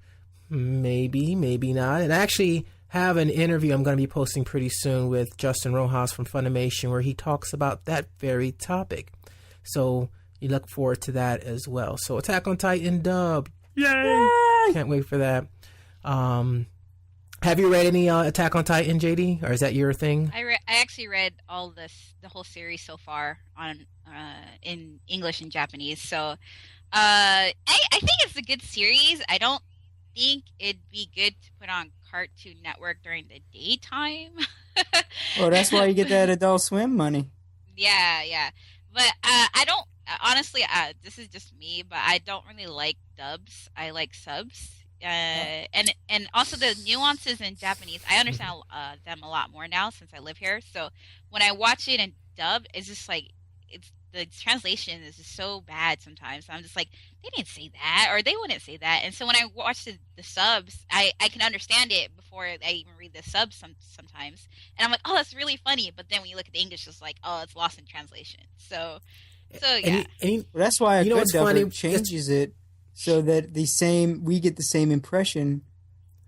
Maybe, maybe not. And I actually have an interview I'm going to be posting pretty soon with Justin Rojas from Funimation, where he talks about that very topic. So you look forward to that as well. So Attack on Titan dub. Yay! Can't wait for that. Have you read any Attack on Titan, JD, or is that your thing? I actually read the whole series so far on in English and Japanese. So I think it's a good series. I don't think it'd be good to put on Cartoon Network during the daytime. Well, that's why you get that Adult Swim money. Yeah. But I don't. Honestly, this is just me, but I don't really like dubs. I like subs, and also the nuances in Japanese. I understand them a lot more now since I live here. So when I watch it in dub, it's just like the translation is just so bad sometimes. So I'm just like, they didn't say that, or they wouldn't say that. And so when I watch the subs, I can understand it before I even read the subs sometimes. And I'm like, oh, that's really funny. But then when you look at the English, it's like, oh, it's lost in translation. So yeah, that's why a good dubber changes it so that we get the same impression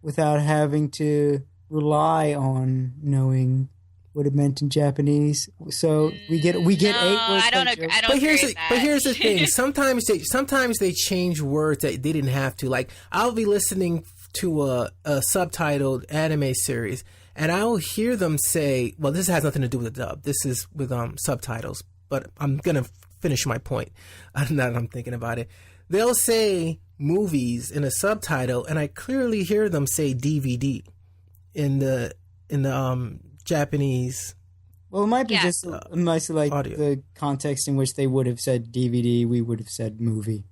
without having to rely on knowing what it meant in Japanese. So we get 8 words. I don't agree. But here's the thing. Sometimes they change words that they didn't have to. Like, I'll be listening to a subtitled anime series, and I'll hear them say, "Well, this has nothing to do with the dub. This is with subtitles." But I'm gonna finish my point. Now that I'm thinking about it, they'll say movies in a subtitle, and I clearly hear them say DVD in the Japanese. Well, it might be just like audio. The context in which they would have said DVD, we would have said movie.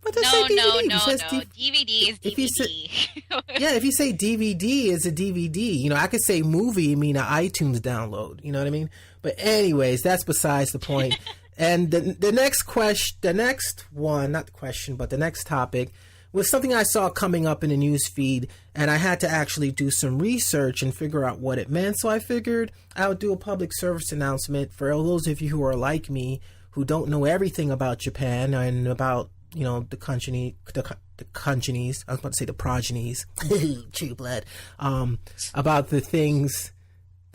But no. DVD is DVD. If you say DVD, it's a DVD. I could say movie, mean an iTunes download. You know what I mean? But anyways, that's besides the point. And the next topic was something I saw coming up in the news feed, and I had to actually do some research and figure out what it meant. So I figured I would do a public service announcement for all those of you who are like me, who don't know everything about Japan and about the congenes. I was about to say the progenies, True Blood. About the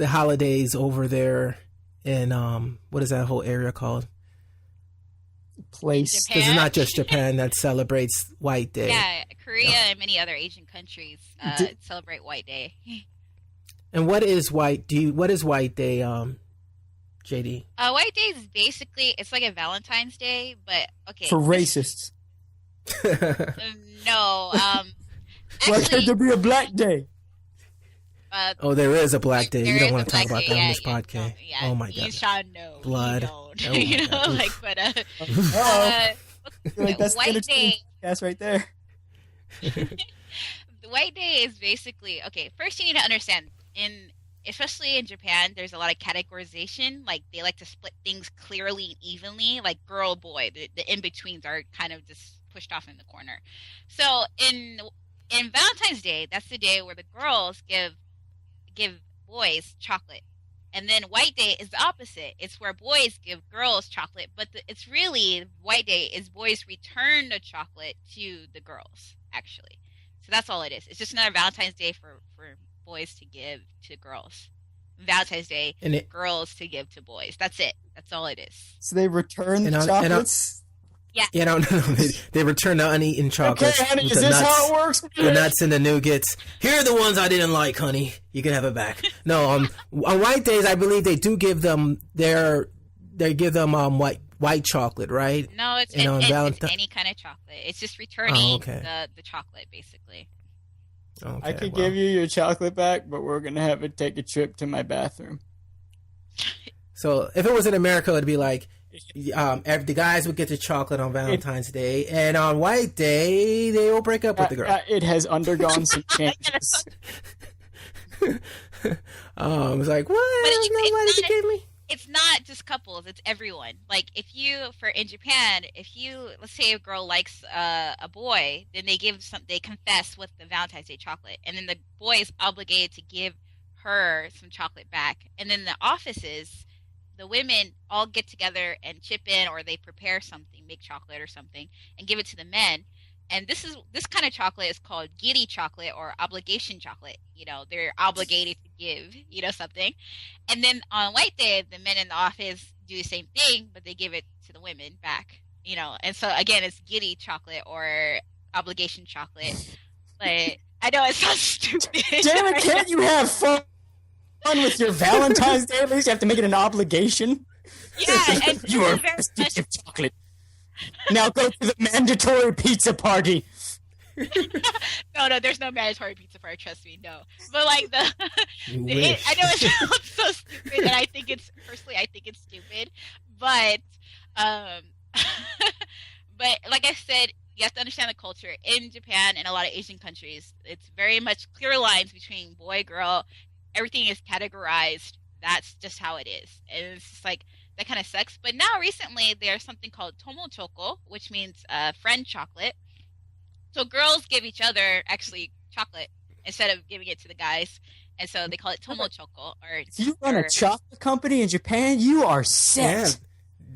holidays over there in what is that whole area called? Place. Because it's not just Japan that celebrates White Day. Yeah, Korea and many other Asian countries celebrate White Day. And what is White Day, JD? White Day is basically, it's like a Valentine's Day, but okay. For racists. No. Why can't there be a Black Day? There is a Black Day. You don't want to talk about that on this podcast. Oh my God. Blood. That's White Day. That's right there. The White Day is basically, okay, first you need to understand, especially in Japan, there's a lot of categorization. Like, they like to split things clearly and evenly, like girl, boy. The in-betweens are kind of just pushed off in the corner. So in Valentine's Day, that's the day where the girls give boys chocolate. And then White Day is the opposite. It's where boys give girls chocolate, but it's really White Day is boys return the chocolate to the girls. actually. So that's all it is. It's just another Valentine's Day for boys to give to girls. Valentine's Day, girls to give to boys. That's it. That's all it is. So they return the chocolates? Yeah. You know, they return the uneaten chocolates. Okay, honey, is this how it works? The nuts and the nougats. Here are the ones I didn't like, honey. You can have it back. No, on white days, I believe they do give them white chocolate, right? No, it's any kind of chocolate. It's just returning the chocolate, basically. Okay, I could give you your chocolate back, but we're going to have to take a trip to my bathroom. So if it was in America, it'd be like, the guys would get the chocolate on Valentine's Day, and on White Day, they will break up with the girl. It has undergone some changes. It's like, what? Nobody gave me? It's not just couples, it's everyone. Like, in Japan, let's say a girl likes a boy, then they confess with the Valentine's Day chocolate, and then the boy is obligated to give her some chocolate back. And then the offices, the women all get together and chip in, or they prepare something, make chocolate or something, and give it to the men. And this kind of chocolate is called giri chocolate or obligation chocolate. You know, they're obligated to give, something. And then on White Day, the men in the office do the same thing, but they give it to the women back. And so again, it's giri chocolate or obligation chocolate. But I know it sounds stupid. Damn it, can't you have fun with your Valentine's Day? At least you have to make it an obligation. Yeah, and you are very much chocolate. Now go to the mandatory pizza party. No, there's no mandatory pizza party. Trust me, no. But like I know it sounds so stupid, and I think it's stupid. But, but like I said, you have to understand the culture in Japan and a lot of Asian countries. It's very much clear lines between boy, girl. Everything is categorized. That's just how it is, and it's just like. That kind of sucks. But now recently there's something called tomo choco, which means friend chocolate. So girls give each other actually chocolate instead of giving it to the guys, and so they call it tomo choco. If you run a chocolate company in Japan, you are set.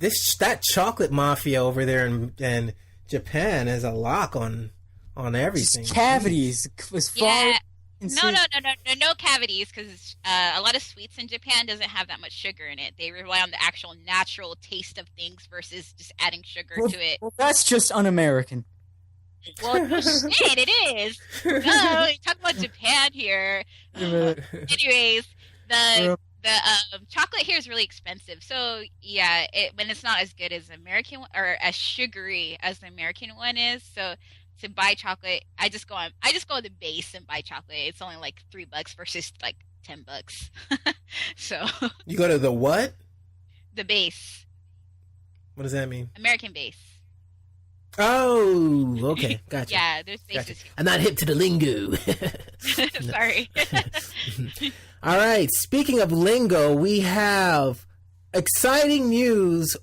Yeah, that chocolate mafia over there in Japan has a lock on everything. Just cavities as far. Yeah. No cavities, because a lot of sweets in Japan doesn't have that much sugar in it. They rely on the actual natural taste of things versus just adding sugar to it. Well, that's just un-American. Well, it is. No, you talk about Japan here. Anyways, the chocolate here is really expensive. So yeah, when it's not as good as American or as sugary as the American one is. So to buy chocolate, I just go to the base and buy chocolate. It's only like $3 versus like $10. So you go to the what? The base. What does that mean? American base. Oh, okay, gotcha. Yeah, there's bases. Gotcha. I'm not hip to the lingo. Sorry. All right. Speaking of lingo, we have exciting news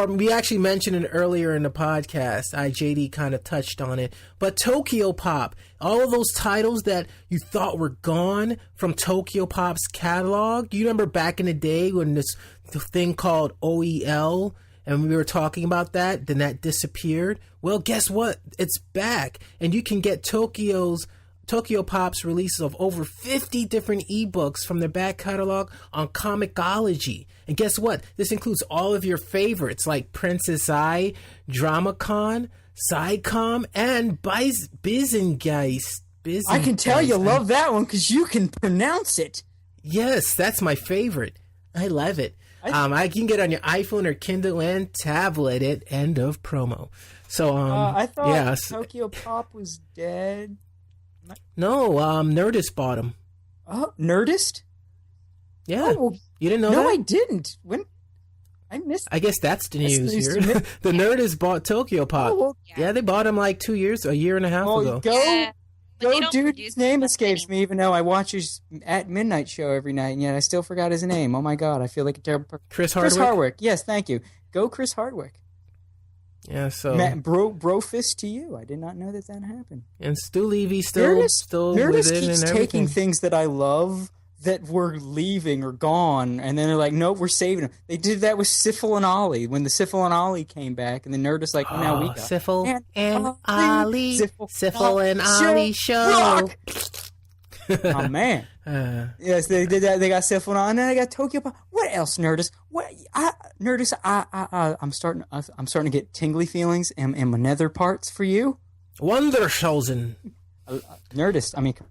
we actually mentioned it earlier in the podcast. JD kind of touched on it. But Tokyopop, all of those titles that you thought were gone from Tokyopop's catalog. You remember back in the day when this thing called OEL, and we were talking about that, then that disappeared? Well, guess what? It's back. And you can get Tokyopop's releases of over 50 different ebooks from their back catalog on Comixology. And guess what? This includes all of your favorites like Princess Ai, Dramacon, Psycom, and Bizengeist. I can tell you love that one because you can pronounce it. Yes, that's my favorite. I love it. I can get on your iPhone or Kindle and tablet it. End of promo. So I thought Tokyopop was dead. No, Nerdist bought him. Oh, Nerdist? Yeah. Oh, you didn't know that? No, I didn't. When I missed. I guess that's the news here. The Nerdist bought Tokyopop. Oh, well, yeah, they bought him like a year and a half ago. Dude, his name escapes me, even though I watch his at midnight show every night, and yet I still forgot his name. Oh my god, I feel like a terrible person. Chris Hardwick? Chris Hardwick. Yes, thank you. Go Chris Hardwick. Yeah, so bro fist to you. I did not know that happened. And Stu Levy's still with it Nerdist keeps and everything. Taking things that I love that were leaving or gone, and then they're like, nope, we're saving them. They did that with Sifl and Ollie when the Sifl and Ollie came back, and the Nerdist like, now we got Sifl and Ollie, Sifl and Ollie show. Oh man, yes, they did that. They got Sifl and Ollie, and then they got Tokyopop. What else, Nerdist? Nerdist, I'm starting to get tingly feelings in my nether parts for you. Wonderscholzen. Nerdist, I mean, come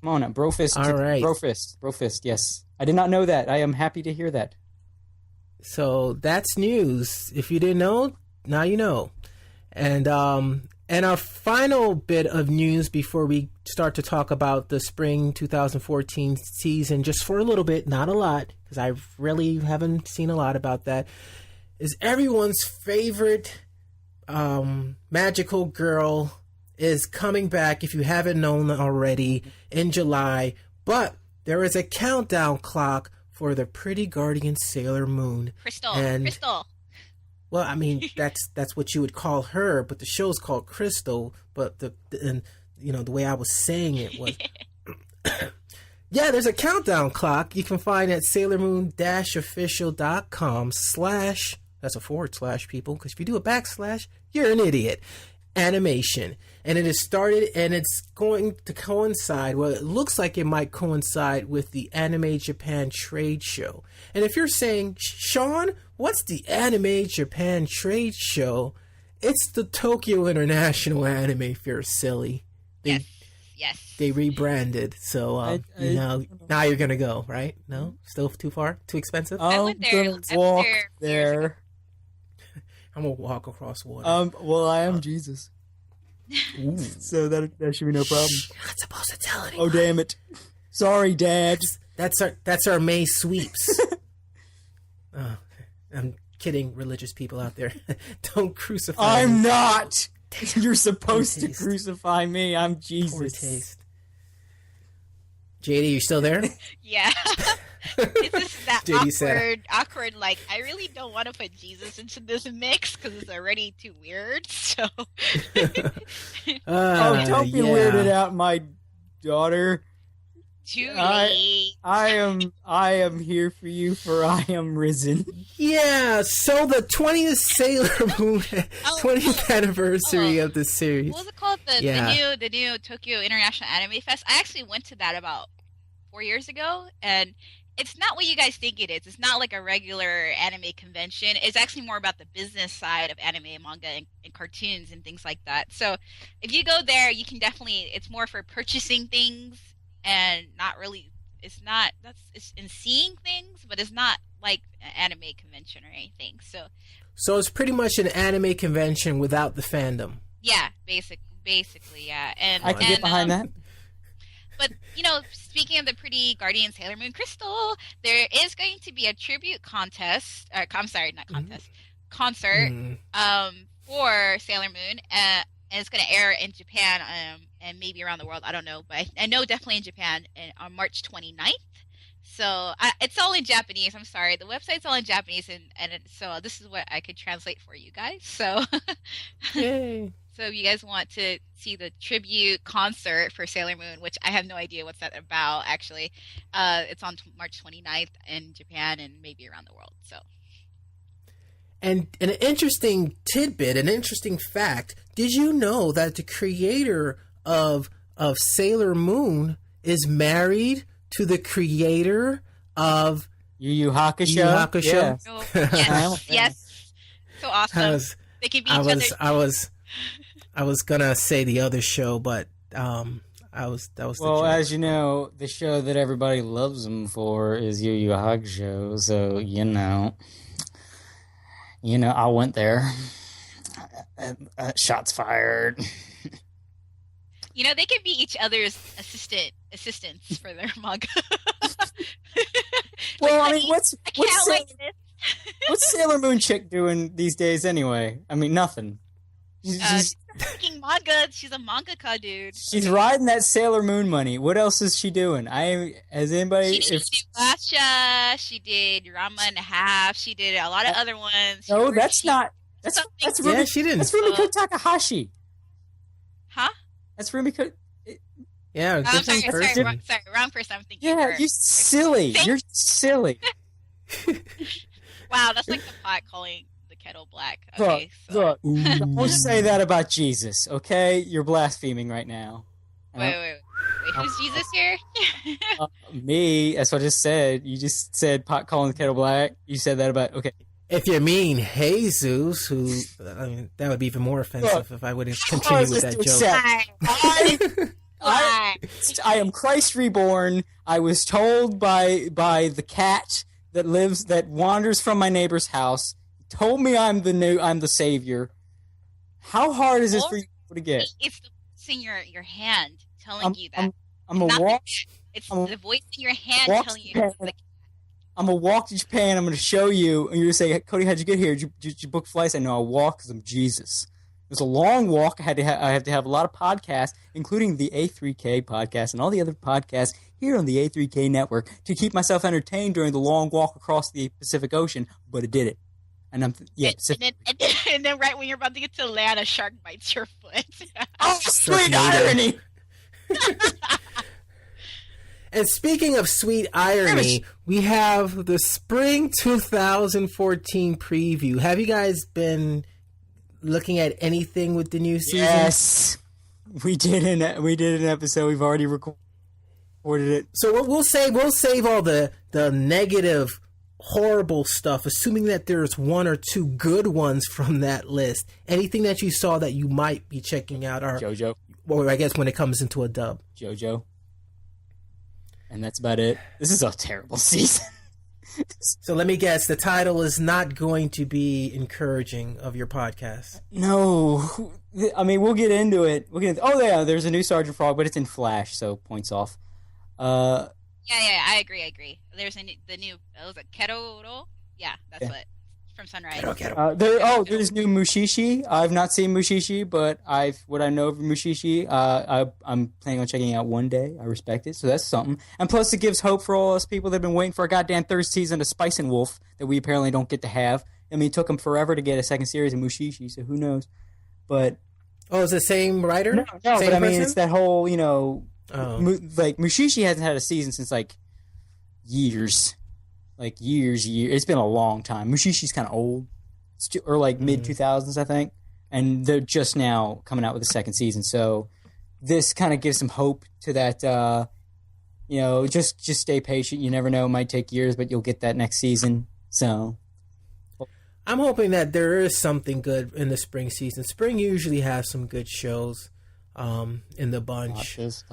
on now, Brofist. All right. Brofist, yes. I did not know that. I am happy to hear that. So that's news. If you didn't know, now you know. And our final bit of news before we start to talk about the spring 2014 season, just for a little bit, not a lot, because I really haven't seen a lot about that, is everyone's favorite magical girl is coming back, if you haven't known already, in July. But there is a countdown clock for the pretty guardian Sailor Moon. Crystal. Well, I mean, that's what you would call her, but the show's called Crystal. But the way I was saying it was, yeah, there's a countdown clock you can find at SailorMoon-official.com/ that's a / people, because if you do a /, you're an idiot. Animation, and it has started, and it's going to coincide, well, it looks like it might coincide with the Anime Japan trade show. And if you're saying, Sean, what's the Anime Japan trade show? It's the Tokyo International Anime Fair, silly. Yes. They rebranded, so now you're gonna go, right? No, still too far, too expensive. I went there. Walk there. I'm gonna walk across water. Well, I am Jesus, so that should be no problem. You're not supposed to tell anyone. Oh, damn it! Sorry, Dad. That's our May sweeps. I'm kidding, religious people out there. Don't crucify I'm me. not. You're supposed to crucify me. I'm Jesus. Poor taste. JD, you still there? Yeah. It's just that awkward, like, I really don't want to put Jesus into this mix because it's already too weird, so. Don't be weirded out, my daughter. Too late. I am here for you, for I am risen. Yeah, so the 20th Sailor Moon 20th anniversary of the series. What was it called? The new Tokyo International Anime Fest. I actually went to that about 4 years ago, and it's not what you guys think it is. It's not like a regular anime convention. It's actually more about the business side of anime and manga and cartoons and things like that. So if you go there, you can definitely, it's more for purchasing things and not really, it's in seeing things, but it's not like an anime convention or anything. So it's pretty much an anime convention without the fandom. Yeah, basically, yeah. And I can get behind that. But, speaking of the pretty guardian Sailor Moon Crystal, there is going to be a tribute contest, concert for Sailor Moon, and it's going to air in Japan and maybe around the world. I don't know, but I know definitely in Japan on March 29th. So it's all in Japanese. I'm sorry. The website's all in Japanese, and so this is what I could translate for you guys. So, Yay. So if you guys want to see the tribute concert for Sailor Moon, which I have no idea what's that about, actually, it's on March 29th in Japan and maybe around the world. So, and an interesting tidbit, an interesting fact: did you know that the creator of Sailor Moon is married to the creator of Yu Yu Hakusho? Yeah. So, yes. So awesome. They can be each other. I was gonna say the other show, but that was the joke. As you know, the show that everybody loves him for is Yu Yu Hakusho. So I went there. Shots fired. They can be each other's assistants for their manga. Well, I mean, what's Sailor Moon chick doing these days anyway? I mean, nothing. She's making manga. She's a mangaka, dude. She's riding that Sailor Moon money. What else is she doing? Has anybody? She did Basha. She did Rama and a Half. She did a lot of other ones. No, that's not. That's Rumi, yeah, she didn't. That's Rumiko Takahashi. Huh? That's Rumiko. Yeah, I'm different sorry, person. wrong person. I'm thinking. Yeah, for- you silly. You're silly. Wow, that's like the pot calling the kettle black. Okay, Look, so don't say that about Jesus, okay? You're blaspheming right now. wait, who's Jesus here? Me, that's what I just said. You just said pot calling the kettle black. You said that about, okay. If you mean Jesus, who, I mean, that would be even more offensive if I would have continued with that joke. I am Christ reborn. I was told by the cat that wanders from my neighbor's house, told me I'm the savior. How hard is this for you to get? It's the voice in your hand telling you that. It's the voice in your hand telling you. I'm gonna walk to Japan. I'm gonna show you, and you're gonna say, "Cody, how'd you get here? Did you book flights?" I know I walked because I'm Jesus. It was a long walk. I have to have a lot of podcasts, including the A3K podcast and all the other podcasts here on the A3K network, to keep myself entertained during the long walk across the Pacific Ocean. But it did it, and and then right when you're about to get to land, a shark bites your foot. Oh, sweet irony! And speaking of sweet irony, we have the spring 2014 preview. Have you guys been looking at anything with the new season? Yes, we did an episode. We've already recorded it. So we'll save all the negative, horrible stuff, assuming that there's one or two good ones from that list. Anything that you saw that you might be checking out are JoJo. Well, I guess when it comes into a dub, JoJo. And that's about it. This is a terrible season. So let me guess, the title is not going to be encouraging of your podcast. No. I mean, we'll get into it. Oh, yeah, there's a new Sergeant Frog, but it's in Flash, so points off. Yeah, I agree. There's the new, was it Keroro? Yeah, that's what. From Sunrise. There's new Mushishi. I've not seen Mushishi, but what I know of Mushishi, I'm planning on checking out one day. I respect it, so that's something. And plus, it gives hope for all us people that have been waiting for a goddamn third season of Spice and Wolf that we apparently don't get to have. I mean, it took them forever to get a second series of Mushishi, so who knows? But it's the same writer? No, same but I mean, person? it's that whole, like Mushishi hasn't had a season since like years. Like years. It's been a long time. Mushishi's kind of old. Or like mid-2000s, I think. And they're just now coming out with a second season. So this kind of gives some hope to that, just stay patient. You never know. It might take years, but you'll get that next season. So I'm hoping that there is something good in the spring season. Spring usually has some good shows in the bunch. Well,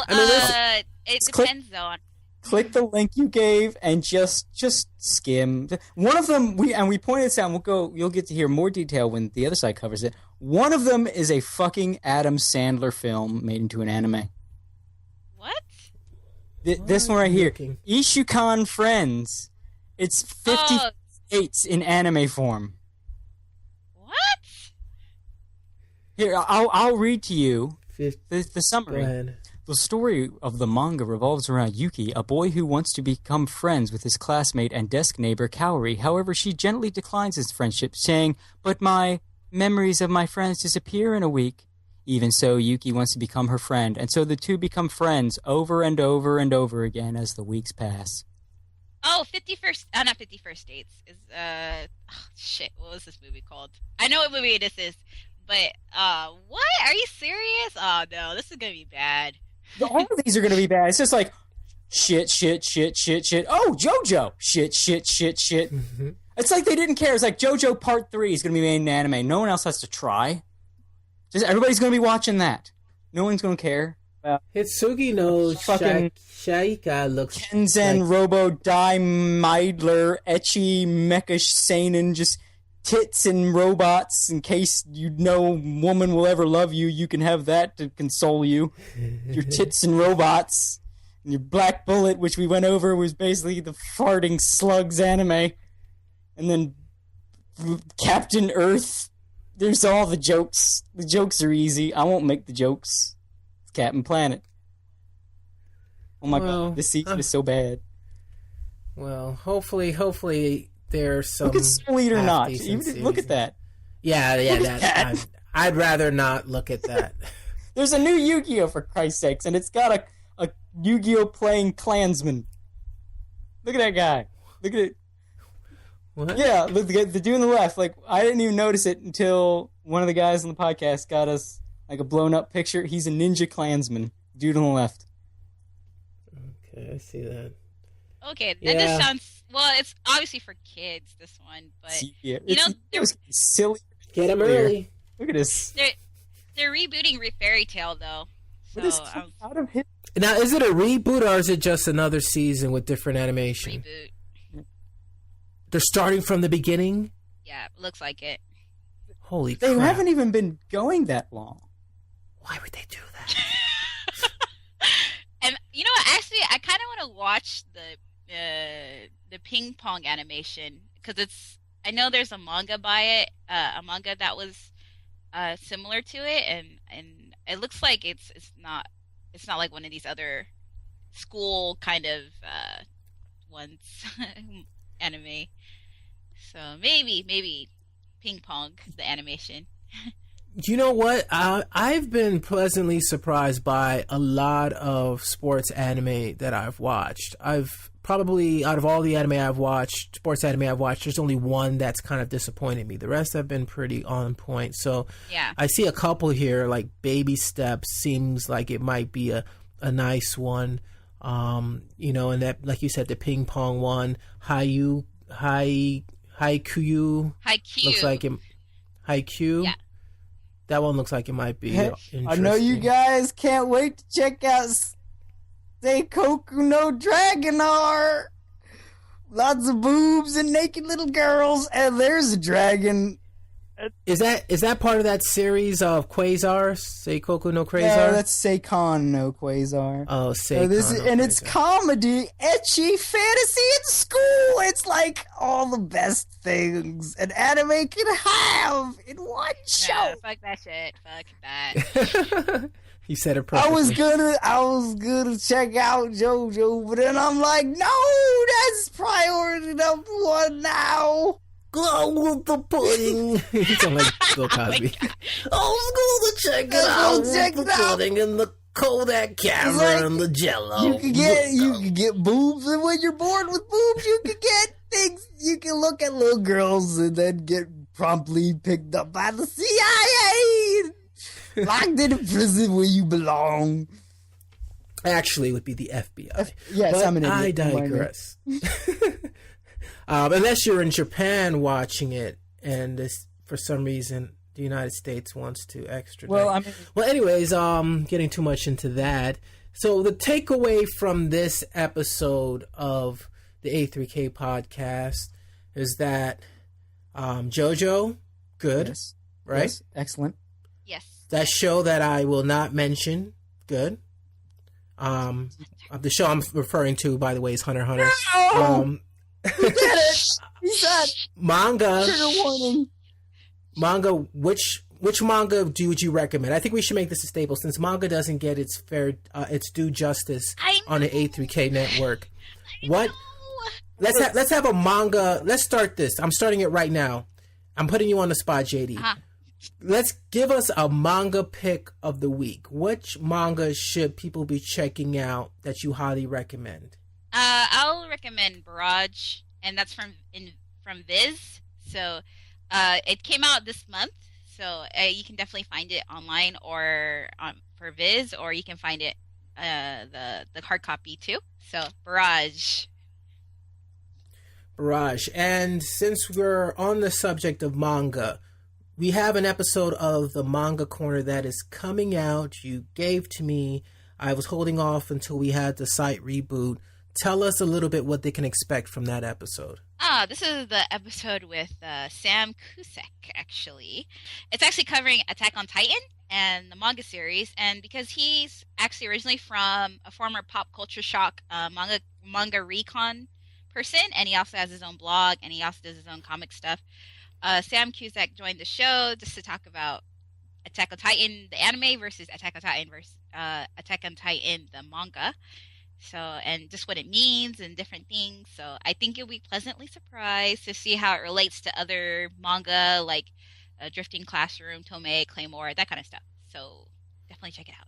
I mean, it depends, though. Click the link you gave and just skim. One of them, we pointed this out, and you'll get to hear more detail when the other side covers it. One of them is a fucking Adam Sandler film made into an anime. What? This one right here. Ishukan Friends. It's 50 states in anime form. What? Here, I'll read to you the summary. Go ahead. The story of the manga revolves around Yuki, a boy who wants to become friends with his classmate and desk neighbor Kaori. However, she gently declines his friendship, saying, "But my memories of my friends disappear in a week." Even so, Yuki wants to become her friend, and so the two become friends over and over and over again as the weeks pass. Oh, 51st, not 51st Dates. Shit, what was this movie called? I know what movie this is, but, what? Are you serious? Oh, no, this is gonna be bad. All of these are going to be bad. It's just like, shit. Oh, JoJo. Shit. Mm-hmm. It's like they didn't care. It's like JoJo Part 3 is going to be made in anime. No one else has to try. Just everybody's going to be watching that. No one's going to care. Hitsugi knows fucking Shaika looks Kenzen, like... Robo, Dai, Meidler, Ecchi, Mecha, Seinen, just tits and robots. In case woman will ever love you, you can have that to console you. Your tits and robots. And your Black Bullet, which we went over, was basically the farting slugs anime. And then Captain Earth. There's all the jokes. The jokes are easy. I won't make the jokes. It's Captain Planet. Oh my god, this season is so bad. Well, hopefully there's some... Look at Soul Eater Not. Look at that. Yeah, I'd rather not look at that. There's a new Yu-Gi-Oh! For Christ's sakes, and it's got a Yu-Gi-Oh! Playing Klansman. Look at that guy. Look at it. What? Yeah, look, the dude on the left. Like, I didn't even notice it until one of the guys on the podcast got us like a blown-up picture. He's a ninja Klansman. Dude on the left. Okay, I see that. Okay, that just sounds... Well, it's obviously for kids, this one, but... Yeah, you know, it was silly. Get him early. Look at this. They're rebooting Fairy Tail, though. What is out of his... Now, is it a reboot or is it just another season with different animation? Reboot. They're starting from the beginning? Yeah, looks like it. Holy crap. They haven't even been going that long. Why would they do that? And you know what? Actually, I kind of want to watch the ping pong animation because it's. I know there's a manga by it, a manga that was similar to it, and it looks like it's not like one of these other school kind of ones anime. So maybe ping pong the animation. You know what? I've been pleasantly surprised by a lot of sports anime that I've watched. I've probably, out of all the anime I've watched, sports anime I've watched, there's only one that's kind of disappointed me. The rest have been pretty on point. So yeah. I see a couple here, like Baby Steps seems like it might be a nice one. You know, and that, like you said, the ping pong one, Haikyuu looks like it. Haikyuu. Yeah. That one looks like it might be interesting. I know you guys can't wait to check out Seikoku no Dragon Art. Lots of boobs and naked little girls, and there's a dragon. Is that part of that series of Quasar? Seikoku no Quasar? No, that's Seikon no Quasar. Oh, Seikon and it's comedy, ecchi, fantasy, and school. It's like all the best things an anime can have in one show. Yeah, fuck that shit. Fuck that. You said it perfectly. I was gonna check out JoJo, but then I'm like, no, that's priority number one now. Go with the pudding. You sound like Bill Cosby. I was going to check it out with the pudding and the Kodak camera and the Jello. You can get boobs, and when you're bored with boobs, you can get things. You can look at little girls and then get promptly picked up by the CIA, locked in a prison where you belong. Actually, it would be the FBI. Yes, but I'm an idiot. I digress. Unless you're in Japan watching it, and this, for some reason the United States wants to extradite. Well, anyways, getting too much into that. So the takeaway from this episode of the A3K podcast is that JoJo, good, yes. right? Yes. Excellent. Yes. That show that I will not mention, good. The show I'm referring to, by the way, is Hunter x Hunter. No! He did it! He said manga. Trigger warning. Manga. Which manga would you recommend? I think we should make this a staple since manga doesn't get its due justice on the A3K network. What? Let's have a manga. Let's start this. I'm starting it right now. I'm putting you on the spot, JD. Uh-huh. Let's give us a manga pick of the week. Which manga should people be checking out that you highly recommend? I'll recommend Barrage, and that's from Viz. So it came out this month, so you can definitely find it online or for Viz, or you can find it the hard copy too. So Barrage. And since we're on the subject of manga, we have an episode of the Manga Corner that is coming out. You gave to me. I was holding off until we had the site reboot. Tell us a little bit what they can expect from that episode. This is the episode with Sam Kusek, actually. It's actually covering Attack on Titan and the manga series, and because he's actually originally from a former Pop Culture Shock manga recon person, and he also has his own blog, and he also does his own comic stuff. Sam Cusack joined the show just to talk about Attack on Titan, the anime, versus Attack on Titan the manga. So, and just what it means and different things. So I think you'll be pleasantly surprised to see how it relates to other manga like Drifting Classroom, Tomei, Claymore, that kind of stuff. So definitely check it out.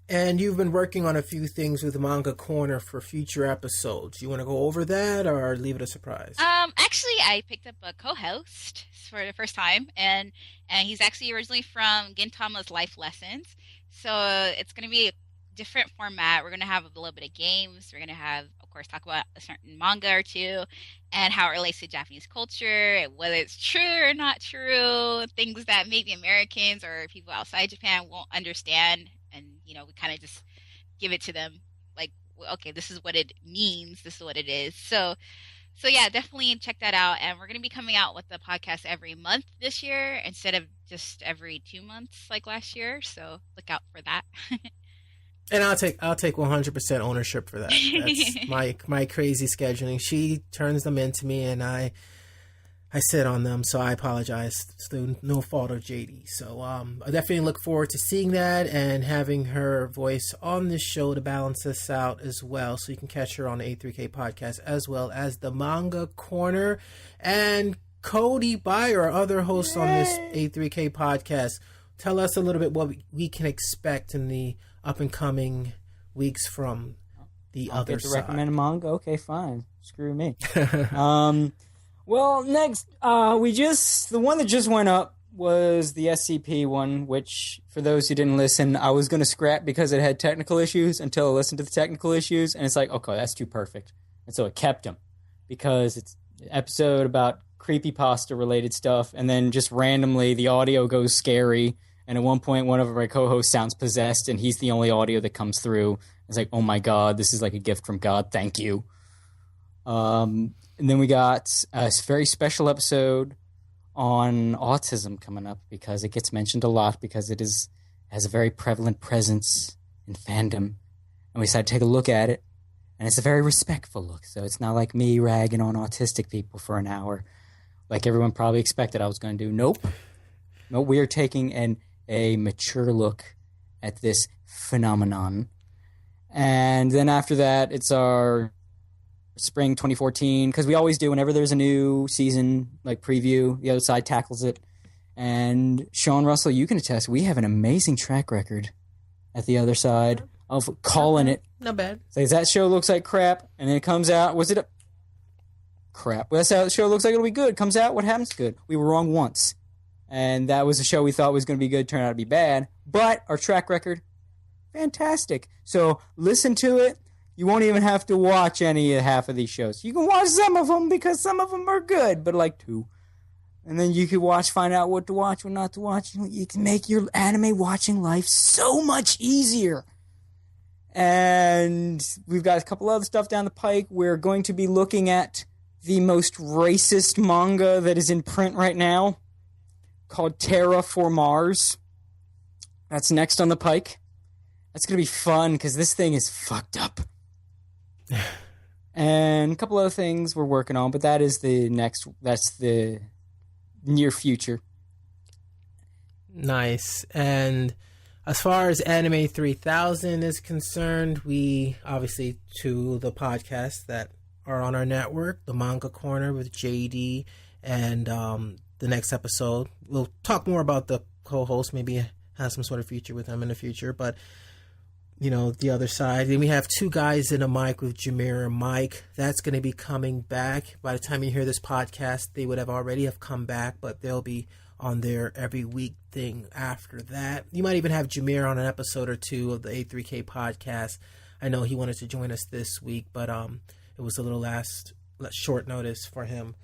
And you've been working on a few things with Manga Corner for future episodes. You want to go over that or leave it a surprise? Actually, I picked up a co-host for the first time, and he's actually originally from Gintama's Life Lessons. So it's going to be a different format. We're going to have a little bit of games. We're going to have, of course, talk about a certain manga or two and how it relates to Japanese culture, and whether it's true or not true, things that maybe Americans or people outside Japan won't understand. And, we kind of just give it to them like, okay, this is what it means. This is what it is. So yeah, definitely check that out. And we're going to be coming out with the podcast every month this year instead of just every 2 months like last year. So look out for that. And I'll take 100% ownership for that. That's my crazy scheduling. She turns them into me, and I sit on them, so I apologize. It's no fault of JD. So I definitely look forward to seeing that and having her voice on this show to balance this out as well. So you can catch her on the A3K podcast as well as the Manga Corner. And Cody Baier, our other host on this A3K podcast, tell us a little bit what we can expect in the up and coming weeks from the other side. Recommend a manga? Okay, fine. Screw me. Well, next, the one that just went up was the SCP one, which, for those who didn't listen, I was going to scrap because it had technical issues until I listened to the technical issues, and it's like, okay, that's too perfect. And so I kept them because it's an episode about creepypasta-related stuff, and then just randomly the audio goes scary, and at one point one of my co-hosts sounds possessed, and he's the only audio that comes through. It's like, oh my god, this is like a gift from God, thank you. And then we got a very special episode on autism coming up because it gets mentioned a lot because it has a very prevalent presence in fandom. And we decided to take a look at it. And it's a very respectful look. So it's not like me ragging on autistic people for an hour like everyone probably expected I was going to do. Nope. We are taking a mature look at this phenomenon. And then after that, it's our spring 2014, because we always do whenever there's a new season, like preview, the other side tackles it. And Sean Russell, you can attest, we have an amazing track record at the other side of calling it. Not bad. So that show looks like crap, and then it comes out, crap. Well, that's how the show looks like it'll be good. Comes out, what happens? Good. We were wrong once. And that was a show we thought was going to be good, turned out to be bad. But our track record, fantastic. So listen to it. You won't even have to watch half of these shows. You can watch some of them because some of them are good, but like 2. And then you can find out what to watch, what not to watch. You can make your anime watching life so much easier. And we've got a couple other stuff down the pike. We're going to be looking at the most racist manga that is in print right now, called Terra for Mars. That's next on the pike. That's going to be fun because this thing is fucked up. And a couple other things we're working on, but that's the near future. Nice. And as far as Anime 3000 is concerned, we obviously, to the podcasts that are on our network, the Manga Corner with JD, and the next episode, we'll talk more about the co-host, maybe have some sort of feature with him in the future, but the other side. Then we have 2 guys in a mic with Jameer and Mike. That's going to be coming back. By the time you hear this podcast, they would have already come back, but they'll be on their every week thing after that. You might even have Jameer on an episode or 2 of the A3K podcast. I know he wanted to join us this week, but it was a little short notice for him.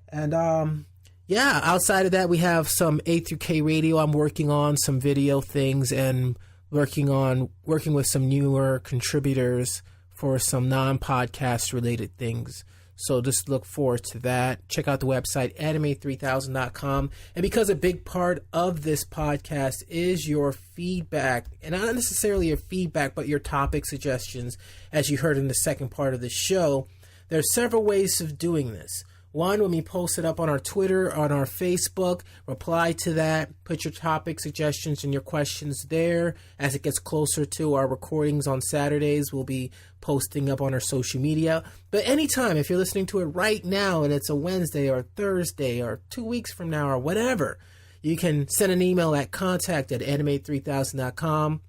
And outside of that, we have some A3K radio. I'm working on some video things and working with some newer contributors for some non-podcast related things. So just look forward to that. Check out the website, anime3000.com. And because a big part of this podcast is your feedback, and not necessarily your feedback, but your topic suggestions, as you heard in the second part of the show, there are several ways of doing this. One, when we post it up on our Twitter, on our Facebook, reply to that, put your topic suggestions and your questions there. As it gets closer to our recordings on Saturdays, we'll be posting up on our social media. But anytime, if you're listening to it right now and it's a Wednesday or Thursday or 2 weeks from now or whatever, You can send an email at contact@anime3000.com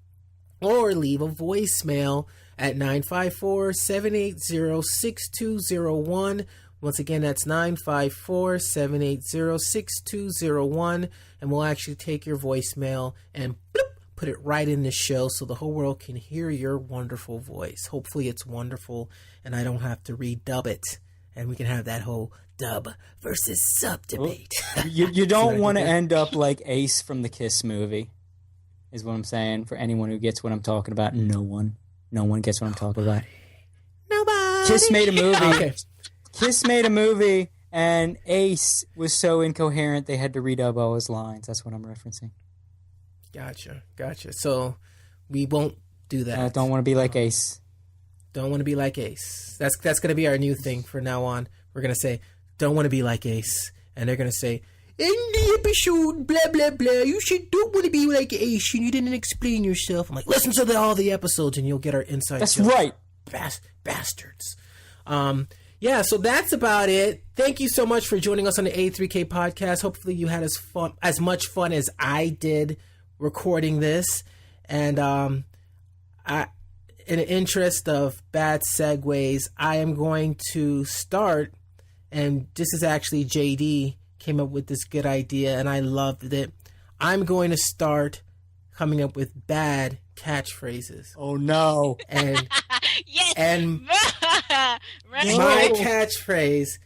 or leave a voicemail at 954-780-6201. Once again, that's 954-780-6201, and we'll actually take your voicemail and put it right in the show so the whole world can hear your wonderful voice. Hopefully it's wonderful and I don't have to redub it, and we can have that whole dub versus sub debate. You don't want to end up like Ace from the Kiss movie, is what I'm saying. For anyone who gets what I'm talking about, no one gets what I'm talking about. Nobody. Kiss made a movie. Okay. Kiss made a movie, and Ace was so incoherent they had to redub all his lines. That's what I'm referencing. Gotcha. So we won't do that. Don't want to be like Ace. Don't want to be like Ace. That's going to be our new thing from now on. We're going to say, don't want to be like Ace. And they're going to say, in the episode, blah, blah, blah, you don't want to be like Ace and you didn't explain yourself. I'm like, listen to all the episodes and you'll get our inside That's jokes. right. Bastards. Yeah, so that's about it. Thank you so much for joining us on the A3K podcast. Hopefully you had as much fun as I did recording this. And in the interest of bad segues, I am going to start, and this is actually JD came up with this good idea and I loved it. I'm going to start coming up with bad catchphrases. Oh no. And Yes. and Running my back. catchphrase,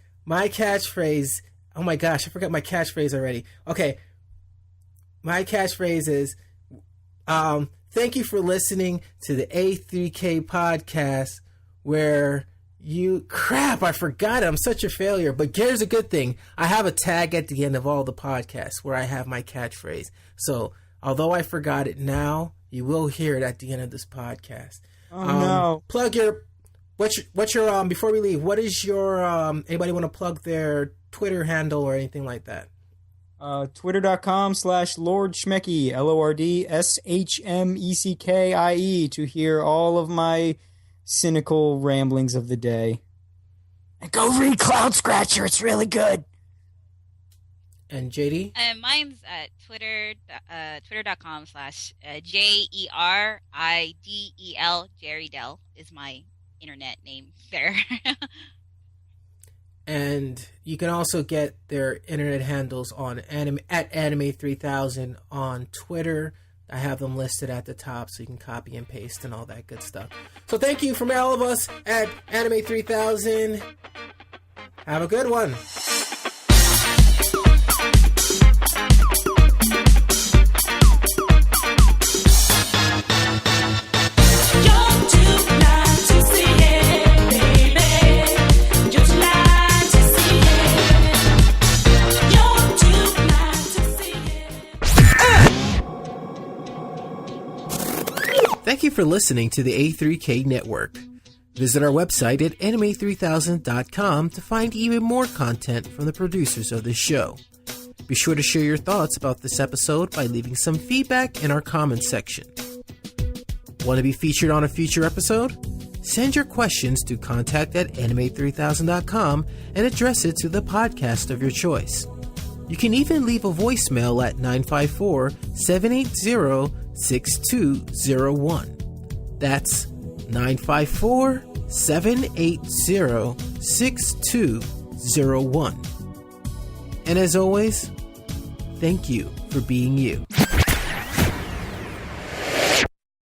oh my gosh, I forgot my catchphrase already. Okay. My catchphrase is, thank you for listening to the A3K podcast where I forgot it. I'm such a failure, but here's a good thing. I have a tag at the end of all the podcasts where I have my catchphrase. So although I forgot it now, you will hear it at the end of this podcast. Oh no. Plug your, what's your, before we leave, what is your, anybody want to plug their Twitter handle or anything like that? Twitter.com/Lord Schmecky, LORDSHMECKIE, to hear all of my cynical ramblings of the day. And go read Cloud Scratcher, it's really good. And JD? Mine's at twitter.com/JERIDEL. Jerry Dell is my internet name there. And you can also get their internet handles on at Anime3000 on Twitter. I have them listed at the top so you can copy and paste and all that good stuff. So thank you from all of us at Anime3000. Have a good one. Thank you for listening to the A3K Network. Visit our website at anime3000.com to find even more content from the producers of this show. Be sure to share your thoughts about this episode by leaving some feedback in our comments section. Want to be featured on a future episode? Send your questions to contact@anime3000.com and address it to the podcast of your choice. You can even leave a voicemail at 954-780-6201. That's 954-780-6201. And as always, thank you for being you.